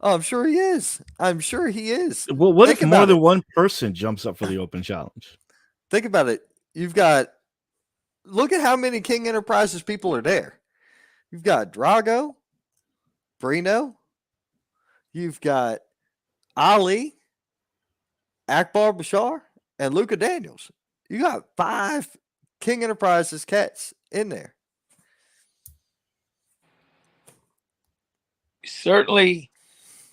Oh, I'm sure he is. I'm sure he is. Well, what Think if more about than it. one person jumps up for the open challenge? Think about it. Look at how many King Enterprises people are there. You've got Drago, Brino, you've got Ali, Akbar Bashar, and Luka Daniels. You got 5 King Enterprises cats in there. Certainly,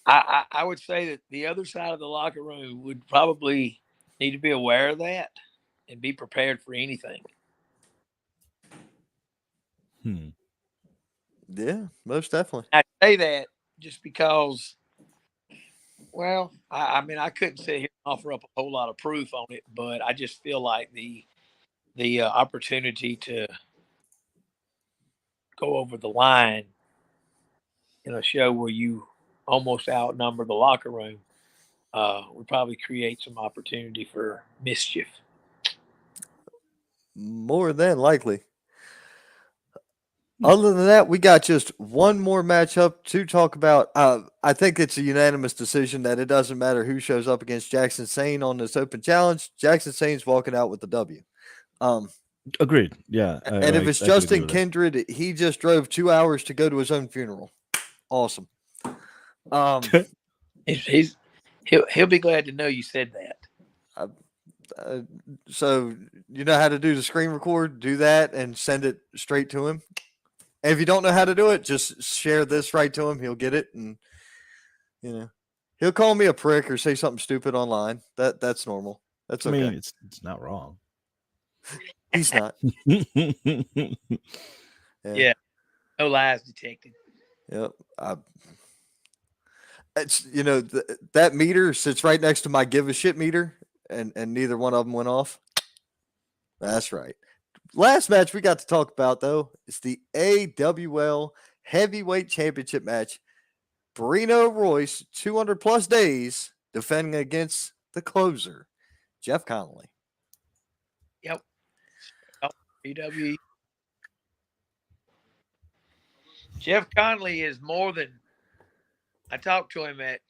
I would say that the other side of the locker room would probably need to be aware of that and be prepared for anything. Yeah, most definitely. I say that just because, well, I mean, I couldn't sit here and offer up a whole lot of proof on it, but I just feel like the opportunity to go over the line in a show where you almost outnumber the locker room would probably create some opportunity for mischief. More than likely. Other than that, we got just one more matchup to talk about. I think it's a unanimous decision that it doesn't matter who shows up against Jackson Sane on this open challenge. Jackson Sane's walking out with the W. Agreed. Yeah. And if it's I could agree Justin with that. Kindred, he just drove 2 hours to go to his own funeral. Awesome. He'll be glad to know you said that. So you know how to do the screen record, do that and send it straight to him. And if you don't know how to do it, just share this right to him. He'll get it, and he'll call me a prick or say something stupid online. That's normal. That's okay. I mean, it's not wrong. He's not. Yeah. No lies detected. Yep. It's that meter sits right next to my give a shit meter, and neither one of them went off. That's right. Last match we got to talk about, though, is the AWL Heavyweight Championship match. Brino Royce, 200 plus days, defending against the closer, Jeff Connolly. Yep. BW. Jeff Connolly is more than. I talked to him at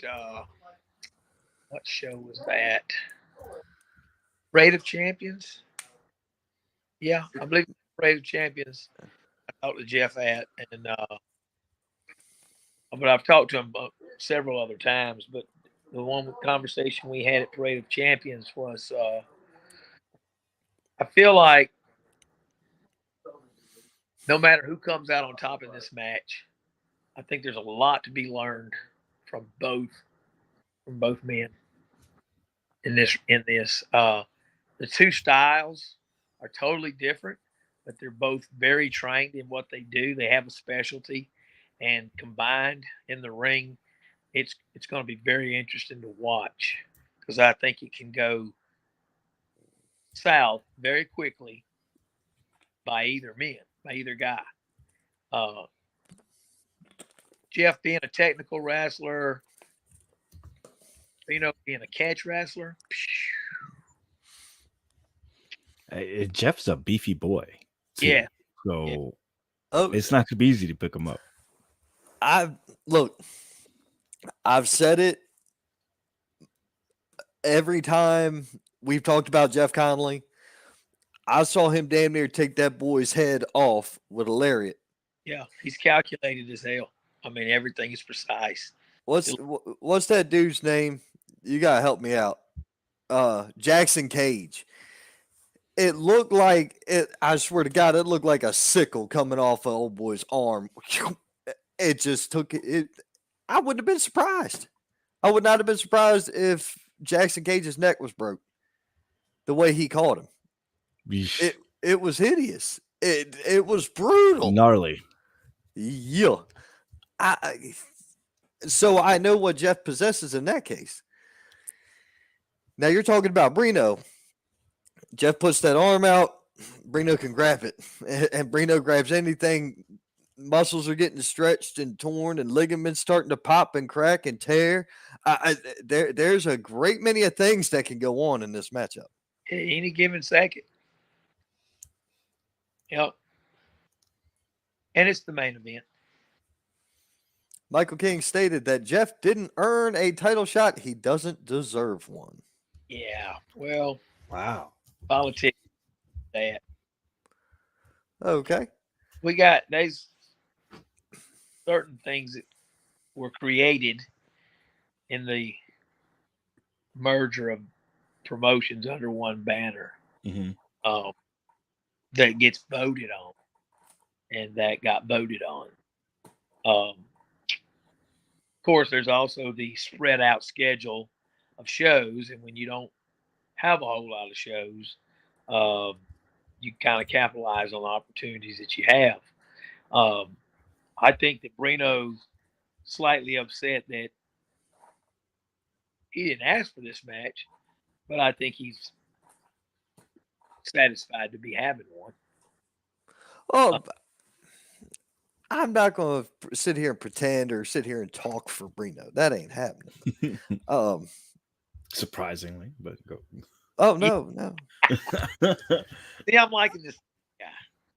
what show was that? Raid of Champions. Yeah, I believe Raid of Champions. I talked to Jeff at, and but I've talked to him several other times. But the one conversation we had at Parade of Champions was, I feel like no matter who comes out on top in this match, I think there's a lot to be learned from both men in this. The two styles are totally different, but they're both very trained in what they do. They have a specialty, and combined in the ring, it's going to be very interesting to watch because I think it can go south very quickly by either guy. Jeff being a technical wrestler, being a catch wrestler. Jeff's a beefy boy. Too. Yeah. So Oh, it's not going to be easy to pick him up. I've said it every time we've talked about Jeff Connolly. I saw him damn near take that boy's head off with a lariat. Yeah, he's calculated as hell. I mean, everything is precise. What's that dude's name? You gotta help me out. Jackson Cage. It looked like it. I swear to God, it looked like a sickle coming off an old boy's arm. It just took it. I wouldn't have been surprised. I would not have been surprised if Jackson Cage's neck was broke. The way he caught him, it was hideous. It was brutal, gnarly. Yeah, So I know what Jeff possesses in that case. Now you're talking about Brino. Jeff puts that arm out. Brino can grab it, and Brino grabs anything. Muscles are getting stretched and torn, and ligaments starting to pop and crack and tear. There's a great many of things that can go on in this matchup. Any given second. Yep. And it's the main event. Michael King stated that Jeff didn't earn a title shot. He doesn't deserve one. Yeah. Well, Wow. politics. That Okay. there's certain things that were created in the merger of promotions under one banner that gets voted on, and that got voted on. Of course, there's also the spread out schedule of shows, and when you don't have a whole lot of shows, you kind of capitalize on opportunities that you have. I think that Brino's slightly upset that he didn't ask for this match, but I think he's satisfied to be having one. Oh, I'm not going to sit here and pretend or sit here and talk for Brino. That ain't happening. Surprisingly, but go. Oh no. See, I'm liking this guy.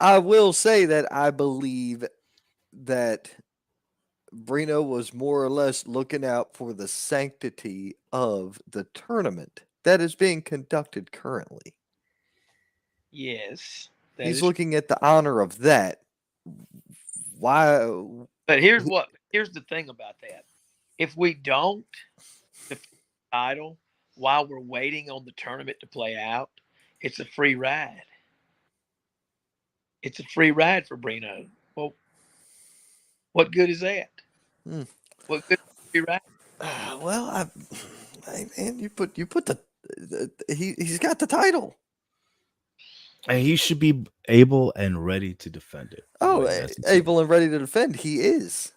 I will say that I believe that Brino was more or less looking out for the sanctity of the tournament that is being conducted currently. Yes, He's looking at the honor of that. Why? But here's the thing about that. If we don't defend the title while we're waiting on the tournament to play out, it's a free ride. It's a free ride for Brino. Well, what good is that? What good is free ride? Well, man, you put the he's got the title. And he should be able and ready to defend it. Oh, able and ready to defend. He is.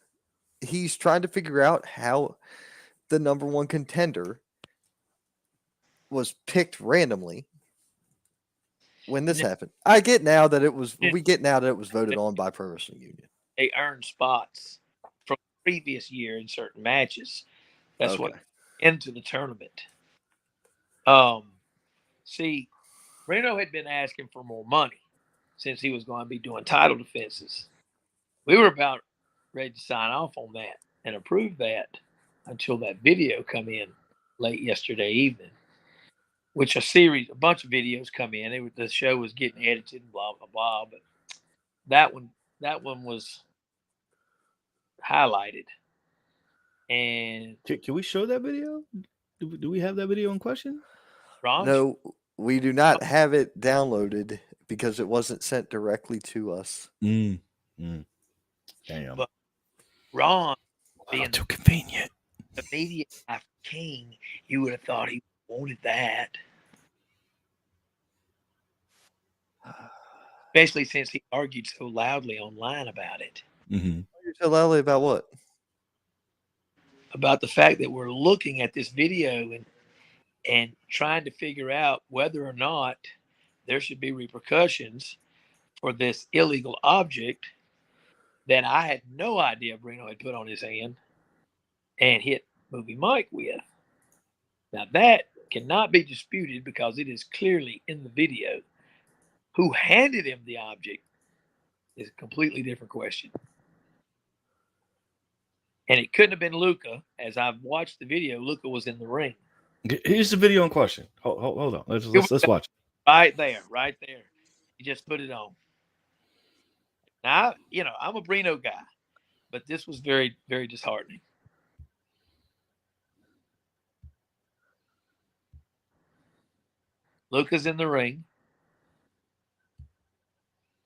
He's trying to figure out how the number one contender was picked randomly when this happened. I get now that it was. We get now that it was voted on by Pro Wrestling Union. They earned spots from the previous year in certain matches. That's what into the tournament. See, Reno had been asking for more money since he was going to be doing title defenses. We were about ready to sign off on that and approve that until that video come in late yesterday evening, which a bunch of videos come in. The show was getting edited and blah, blah, blah. But that one was highlighted. And can we show that video? Do we have that video in question? Ron? No, we do not have it downloaded because it wasn't sent directly to us. Damn. But Ron, being too convenient. The media after King, you would have thought he wanted that. Especially since he argued so loudly online about it. So loudly about what? About the fact that we're looking at this video and trying to figure out whether or not there should be repercussions for this illegal object that I had no idea Brino had put on his hand and hit Movie Mike with. Now that cannot be disputed because it is clearly in the video. Who handed him the object is a completely different question. And it couldn't have been Luca. As I've watched the video, Luca was in the ring. Here's the video in question. Hold on. Let's watch it. Right there. You just put it on. Now, I'm a Brino guy, but this was very, very disheartening. Luca's in the ring.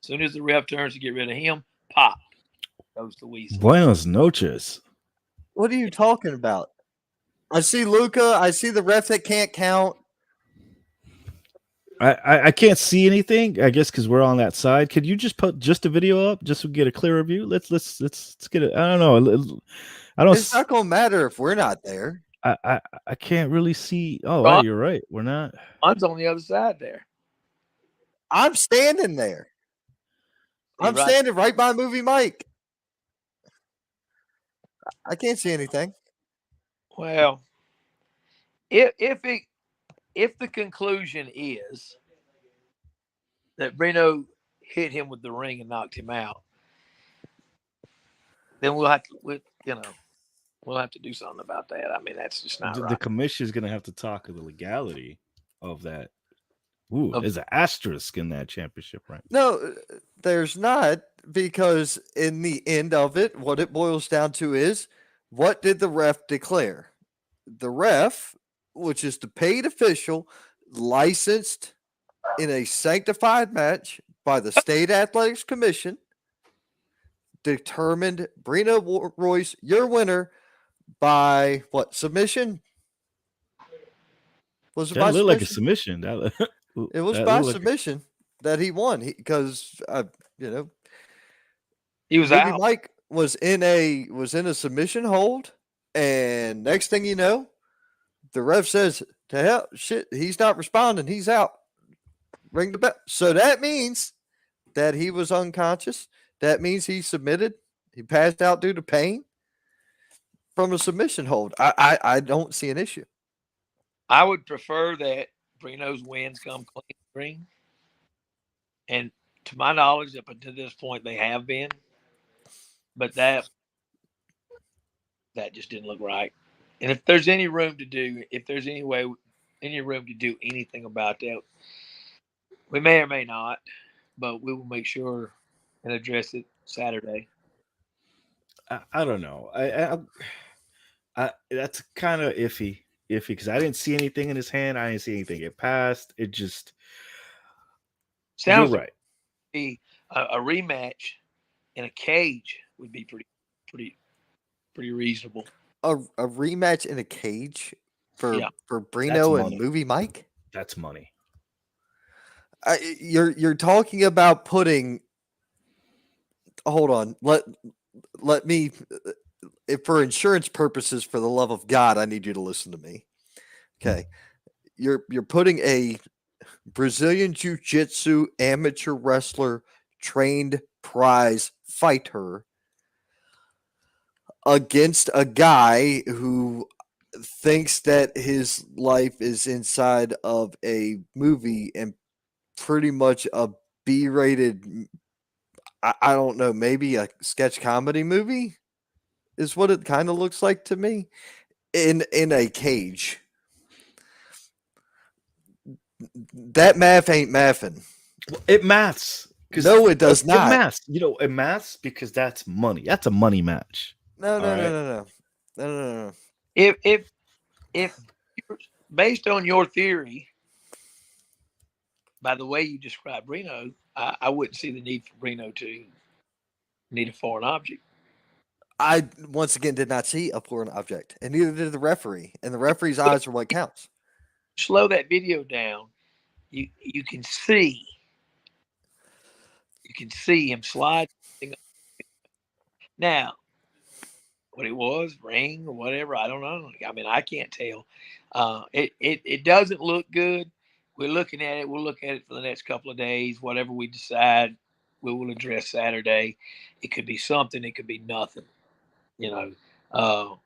As soon as the ref turns to get rid of him, pop goes the weasel. Buenos noches. What are you talking about? I see Luca. I see the ref that can't count. I can't see anything. I guess because we're on that side. Could you just put just a video up just to get a clearer view? Let's get it. I don't know. I don't. It's not gonna matter if we're not there. I can't really see. Oh, Ron- you're right. We're not. Ron's on the other side there. I'm standing there. I'm Right. standing right by Movie Mike. I can't see anything. Well, if the conclusion is that Reno hit him with the ring and knocked him out, then we'll have to do something about that. I mean, that's just not The right. commission is going to have to talk of the legality of that. Ooh, Of- there's an asterisk in that championship, right? No, there's not, because in the end of it, what it boils down to is, what did the ref declare? The ref, which is the paid official licensed in a sanctified match by the State Athletics Commission, determined Brino Royce your winner by what, submission? Was it That by looked like a submission? submission. It was that by looked like submission that he won, because he was Movie out. Mike was in a submission hold, and next thing you know, the ref says, "To hell, shit, he's not responding. He's out. Ring the bell." So that means that he was unconscious. That means he submitted. He passed out due to pain from a submission hold. I don't see an issue. I would prefer that Brino's wins come clean ring. And to my knowledge, up until this point, they have been. But that just didn't look right. And if there's any room to do anything about that, we may or may not, but we will make sure and address it Saturday. I don't know. I that's kind of iffy because I didn't see anything in his hand. I didn't see anything get passed. It just. Sounds You're like right. a rematch in a cage would be pretty reasonable. A rematch in a cage for Yeah. Brino and money. Movie Mike? That's money. You're talking about putting. Hold on. Let me. If for insurance purposes, for the love of God, I need you to listen to me. Okay, you're putting a Brazilian Jiu-Jitsu amateur wrestler trained prize fighter against a guy who thinks that his life is inside of a movie and pretty much a B-rated, I don't know, maybe a sketch comedy movie is what it kind of looks like to me, in a cage. That math ain't mathing. It maths. No, it does not. It maths. It maths because that's money. That's a money match. No. If based on your theory, by the way you described Reno, I wouldn't see the need for Reno to need a foreign object. I once again did not see a foreign object, and neither did the referee. And the referee's eyes are what counts. Slow that video down. You can see him slide. Now, what it was, ring or whatever, I don't know. I mean, I can't tell. It doesn't look good. We're looking at it. We'll look at it for the next couple of days. Whatever we decide, we will address Saturday. It could be something. It could be nothing. The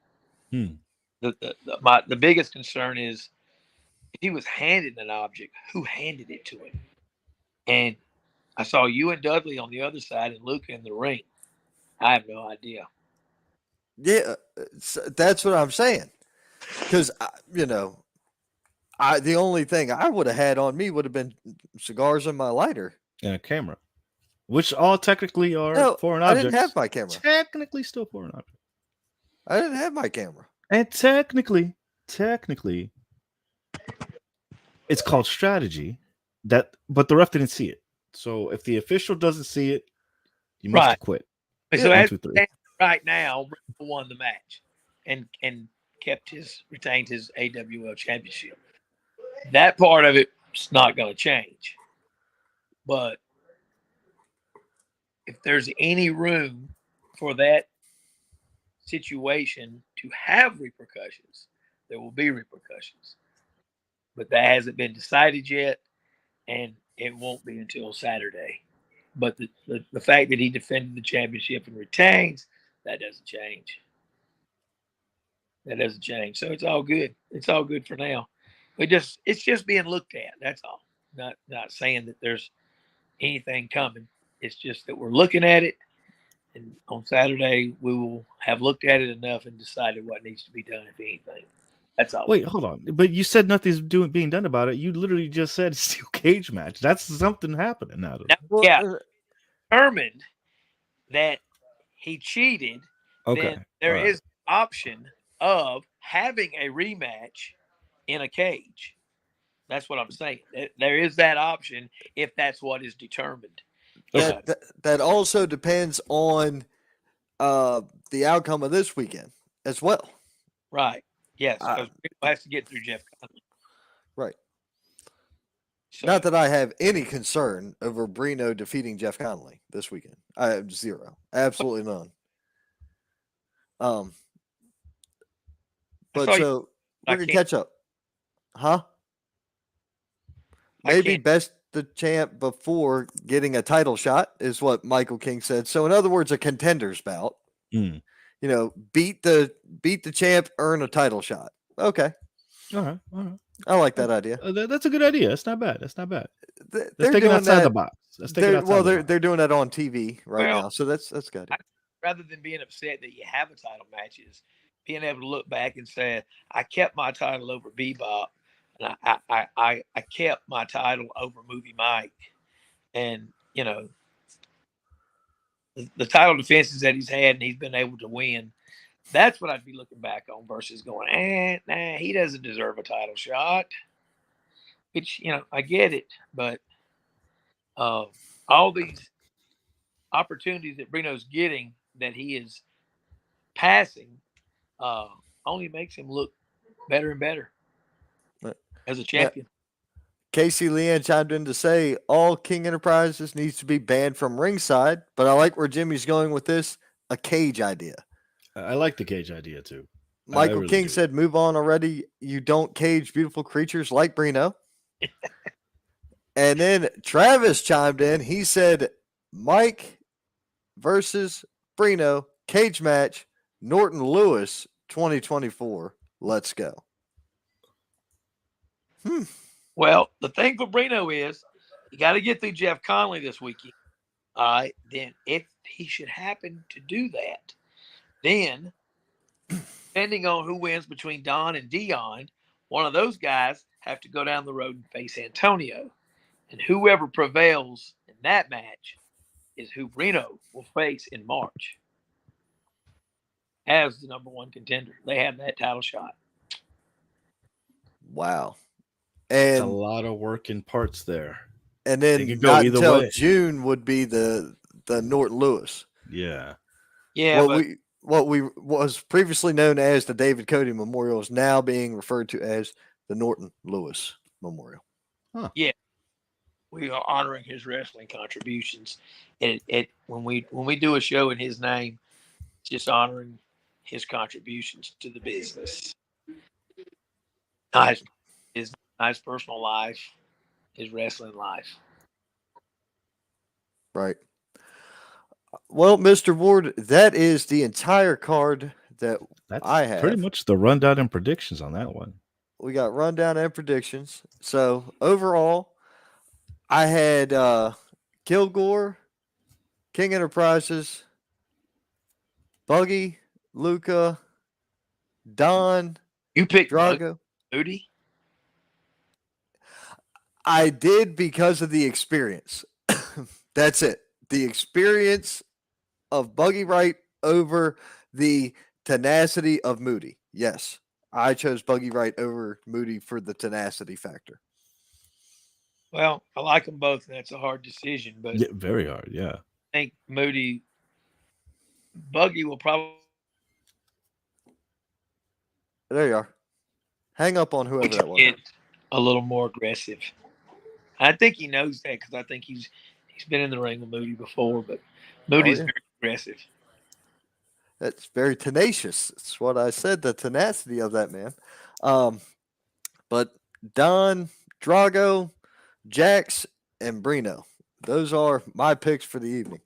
biggest concern is if he was handed an object, who handed it to him? And I saw you and Dudley on the other side and Luke in the ring. I have no idea. Yeah, that's what I'm saying. Because the only thing I would have had on me would have been cigars and my lighter and a camera, which all technically are foreign objects. I didn't have my camera. Technically, still foreign objects. I didn't have my camera. And technically, it's called strategy. But the ref didn't see it. So if the official doesn't see it, you must have quit. So as right now, Brino won the match and retained his AWL championship. That part of it it's not going to change. But if there's any room for that situation to have repercussions, there will be repercussions. But that hasn't been decided yet, and it won't be until Saturday. But the fact that he defended the championship and retains, that doesn't change. That doesn't change. So it's all good. It's all good for now. It's just being looked at. That's all. Not saying that there's anything coming. It's just that we're looking at it, and on Saturday we will have looked at it enough and decided what needs to be done, if anything. That's all. Wait, hold on. But you said nothing's being done about it. You literally just said steel cage match. That's something happening now. Well, Yeah, determined that he cheated. Okay. Then there All right. is the option of having a rematch in a cage. That's what I'm saying. There is that option if that's what is determined. that also depends on the outcome of this weekend as well. Right. Yes. Because Brino has to get through Jeff Conley. Right. So, Not that I have any concern over Brino defeating Jeff Conley this weekend. I have zero. Absolutely none. But so we're going to catch up. Huh? Maybe best the champ before getting a title shot is what Michael King said. So in other words, a contender's bout. Mm. You know, beat the champ, earn a title shot. Okay. All right. I like that idea. That's a good idea. It's not bad. Let's They're take it doing outside that. the box. Let's take it outside the box. They're doing that on TV right now. So that's good. Rather than being upset that you have a title match, is being able to look back and say, I kept my title over Bebop, and I kept my title over Movie Mike. And, you know, the title defenses that he's had and he's been able to win, that's what I'd be looking back on versus going, nah, he doesn't deserve a title shot. Which, you know, I get it, but all these opportunities that Brino's getting that he is passing only makes him look better and better as a champion. Casey Leanne chimed in to say all King Enterprises needs to be banned from ringside, but I like where Jimmy's going with this, a cage idea. I like the cage idea too. Michael King said, move on already. You don't cage beautiful creatures like Brino. And then Travis chimed in. He said, Mike versus Brino, cage match, Norton Lewis 2024. Let's go. Well, the thing for Brino is you got to get through Jeff Conley this weekend. All right. Then if he should happen to do that, then depending on who wins between Don and Dion, one of those guys have to go down the road and face Antonio. And whoever prevails in that match is who Brino will face in March as the number one contender. They have that title shot. Wow. And and a lot of work in parts there. And then It could go not either until way. June would be the Norton Lewis. Yeah. Yeah. What we was previously known as the David Cody Memorial is now being referred to as the Norton Lewis Memorial. Huh. Yeah. We are honoring his wrestling contributions. When we do a show in his name, it's just honoring his contributions to the business. His nice personal life, his wrestling life. Right. Well, Mr. Ward, that is the entire card that I have. Pretty much the rundown and predictions on that one. We got rundown and predictions. So overall, I had Kilgore, King Enterprises, Buggy, Luca, Don. You picked Drago. Moody? I did because of the experience. That's it. The experience of Buggy Wright over the tenacity of Moody. Yes, I chose Buggy Wright over Moody for the tenacity factor. Well, I like them both, and that's a hard decision. But yeah, very hard, yeah. I think Buggy will probably. There you are. Hang up on whoever that was. Get a little more aggressive. I think he knows that because I think he's been in the ring with Moody before, but Moody's yeah. very aggressive. That's very tenacious. That's what I said. The tenacity of that man. Um, but Don, Drago, Jax, and Brino. Those are my picks for the evening.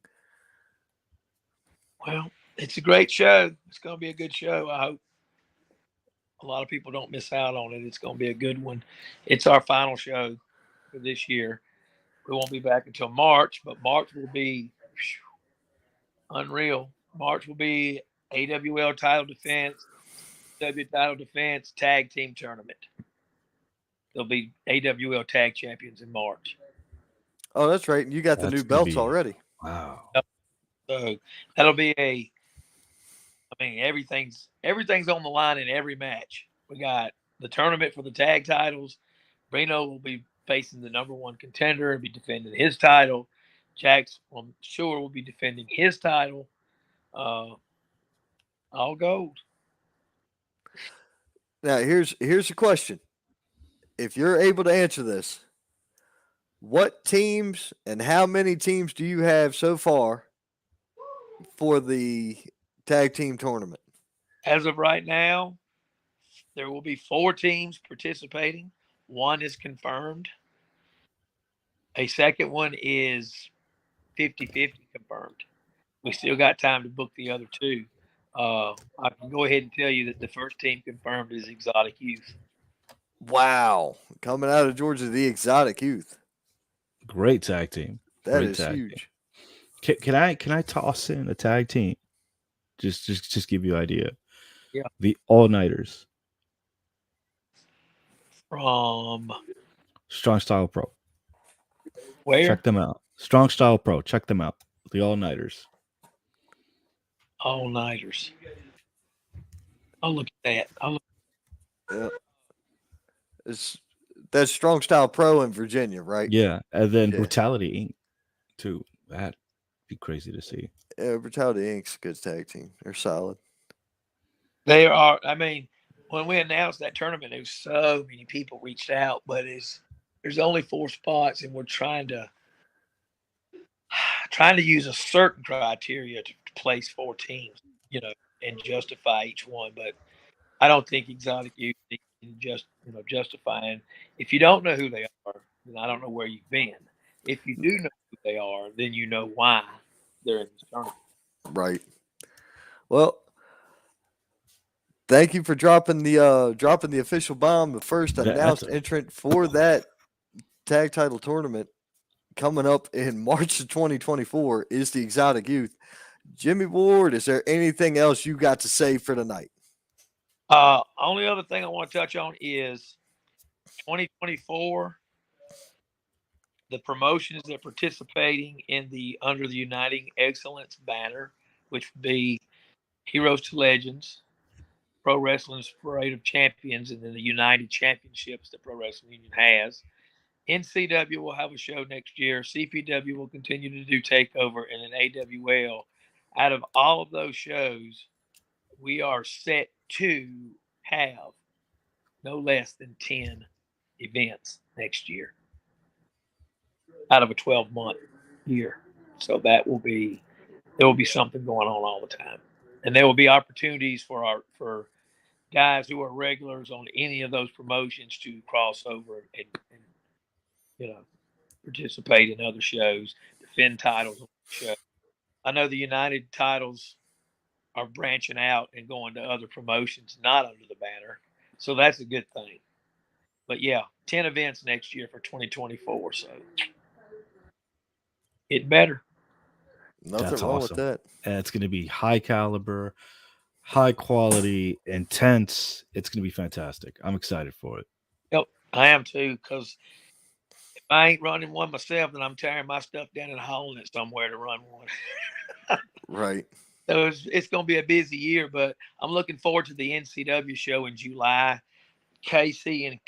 Well, it's a great show. It's going to be a good show. I hope a lot of people don't miss out on it. It's going to be a good one. It's our final show for this year. We won't be back until March, but March will be unreal. March will be AWL title defense, W title defense, tag team tournament. There'll be AWL tag champions in March. Oh, that's right. You got the That's new gonna belts be already. wow. So that'll be everything's on the line in every match. We got the tournament for the tag titles. Reno will be facing the number one contender and be defending his title. Jax, I'm sure, will be defending his title. All gold. Now, here's the question. If you're able to answer this, what teams and how many teams do you have so far for the tag team tournament? As of right now, there will be 4 teams participating. 1 is confirmed. A second one is 50-50 confirmed. We still got time to book the other 2. I can go ahead and tell you that the first team confirmed is Exotic Youth. Wow. Coming out of Georgia, the Exotic Youth. Great tag team. That Great is tag huge. team. Can I toss in a tag team? Just give you an idea. Yeah. The All Nighters. From Strong Style Pro. where? Check them out. Strong Style Pro. Check them out. The All Nighters. All Nighters. I'll look at that. Yeah. That's Strong Style Pro in Virginia, right? Yeah, and then Yeah. Brutality Inc. too. That'd be crazy to see. Yeah, Brutality Inc.'s a good tag team. They're solid. They are. I mean, when we announced that tournament, there was so many people reached out, but there's only 4 spots, and we're trying to use a certain criteria to place 4 teams, and justify each one. But I don't think Exotic Youth can justify. And if you don't know who they are, then I don't know where you've been. If you do know who they are, then you know why they're in this tournament. Right. Well, thank you for dropping the official bomb. The first announced entrant for that tag title tournament coming up in March of 2024 is the Exotic Youth. Jimmy Ward, is there anything else you got to say for tonight? Only other thing I want to touch on is 2024. The promotions that are participating in the Under the Uniting Excellence banner, which would be Heroes to Legends, Pro Wrestling's Parade of Champions, and then the United Championships that Pro Wrestling Union has. NCW will have a show next year. CPW will continue to do Takeover, and then AWL. Out of all of those shows, we are set to have no less than 10 events next year out of a 12-month year. So there will be something going on all the time. And there will be opportunities for guys who are regulars on any of those promotions to cross over and participate in other shows, defend titles on the show. I know the United titles are branching out and going to other promotions not under the banner. So that's a good thing. But yeah, 10 events next year for 2024. So it better. Nothing That's wrong awesome. with that. And it's going to be high caliber, high quality, intense. It's going to be fantastic. I'm excited for it. Yep, I am too, because if I ain't running one myself, then I'm tearing my stuff down and hauling it somewhere to run one. Right. So it's going to be a busy year, but I'm looking forward to the NCW show in July. Casey and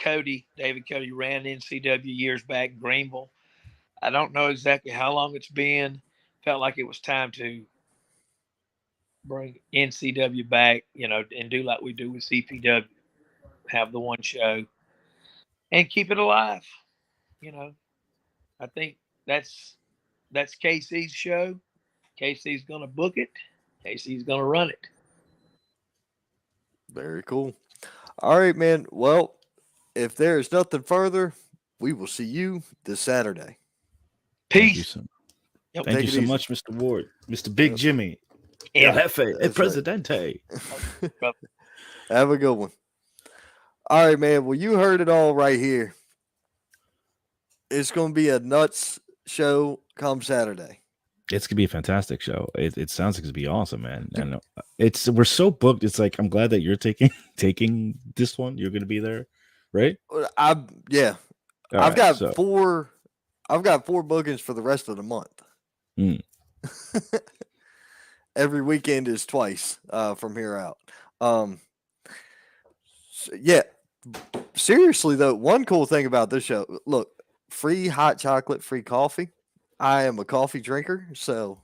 David Cody ran NCW years back in Greenville. I don't know exactly how long it's been. Felt like it was time to bring NCW back, and do like we do with CPW. Have the one show and keep it alive, I think that's KC's show. KC's gonna book it. KC's gonna run it. Very cool. All right, man. Well, if there is nothing further, we will see you this Saturday. Thank you Peace. so, Yep. thank Take you it so easy. much, Mr. Ward, Mr. Big Yep. Jimmy, Yeah. El Jefe, El That's right. Presidente. Have a good one. All right, man. Well, you heard it all right here. It's going to be a nuts show come Saturday. It's gonna be a fantastic show. It sounds like it's gonna be awesome, man. And we're so booked. It's like I'm glad that you're taking this one. You're gonna be there, right? Yeah. All I've right, got so, 4 bookings for the rest of the month. Mm. Every weekend is twice from here out. Yeah. Seriously though, one cool thing about this show, look, free hot chocolate, free coffee. I am a coffee drinker, so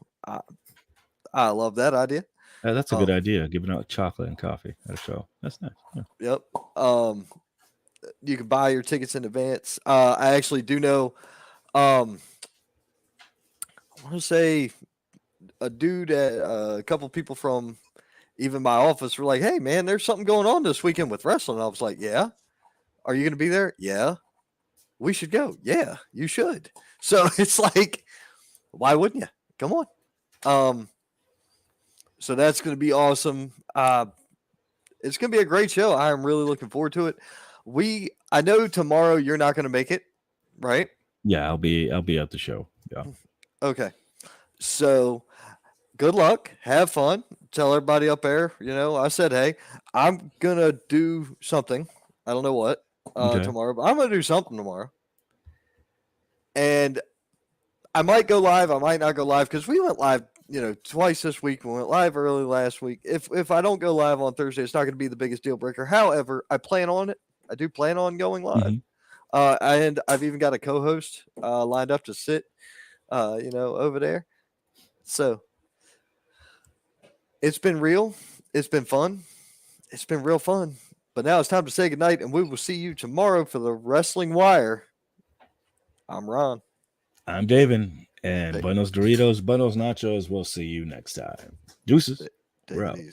I love that idea. That's a good idea. Giving out chocolate and coffee at a show. That's nice. Yeah. Yep. You can buy your tickets in advance. I actually do know. I want to say a dude, a couple people from even my office were like, "Hey, man, there's something going on this weekend with wrestling." I was like, "Yeah, are you going to be there?" "Yeah, we should go." "Yeah, you should." So it's like, why wouldn't you? Come on. So that's going to be awesome. It's going to be a great show. I am really looking forward to it. I know tomorrow you're not going to make it, right? Yeah, I'll be at the show. Yeah. Okay. So good luck. Have fun. Tell everybody up there, I said, hey, I'm going to do something. I don't know what Okay. tomorrow, but I'm going to do something tomorrow. And I might go live. I might not go live because we went live, twice this week. We went live early last week. If I don't go live on Thursday, it's not going to be the biggest deal breaker. However, I plan on it. I do plan on going live. Mhm. And I've even got a co-host lined up to sit, over there. So it's been real. It's been fun. It's been real fun. But now it's time to say goodnight, and we will see you tomorrow for the Wrestling Wire. I'm Ron. I'm David. And Take- Buenos Doritos, Buenos Nachos. We'll see you next time. Deuces. Take We're it out. easy.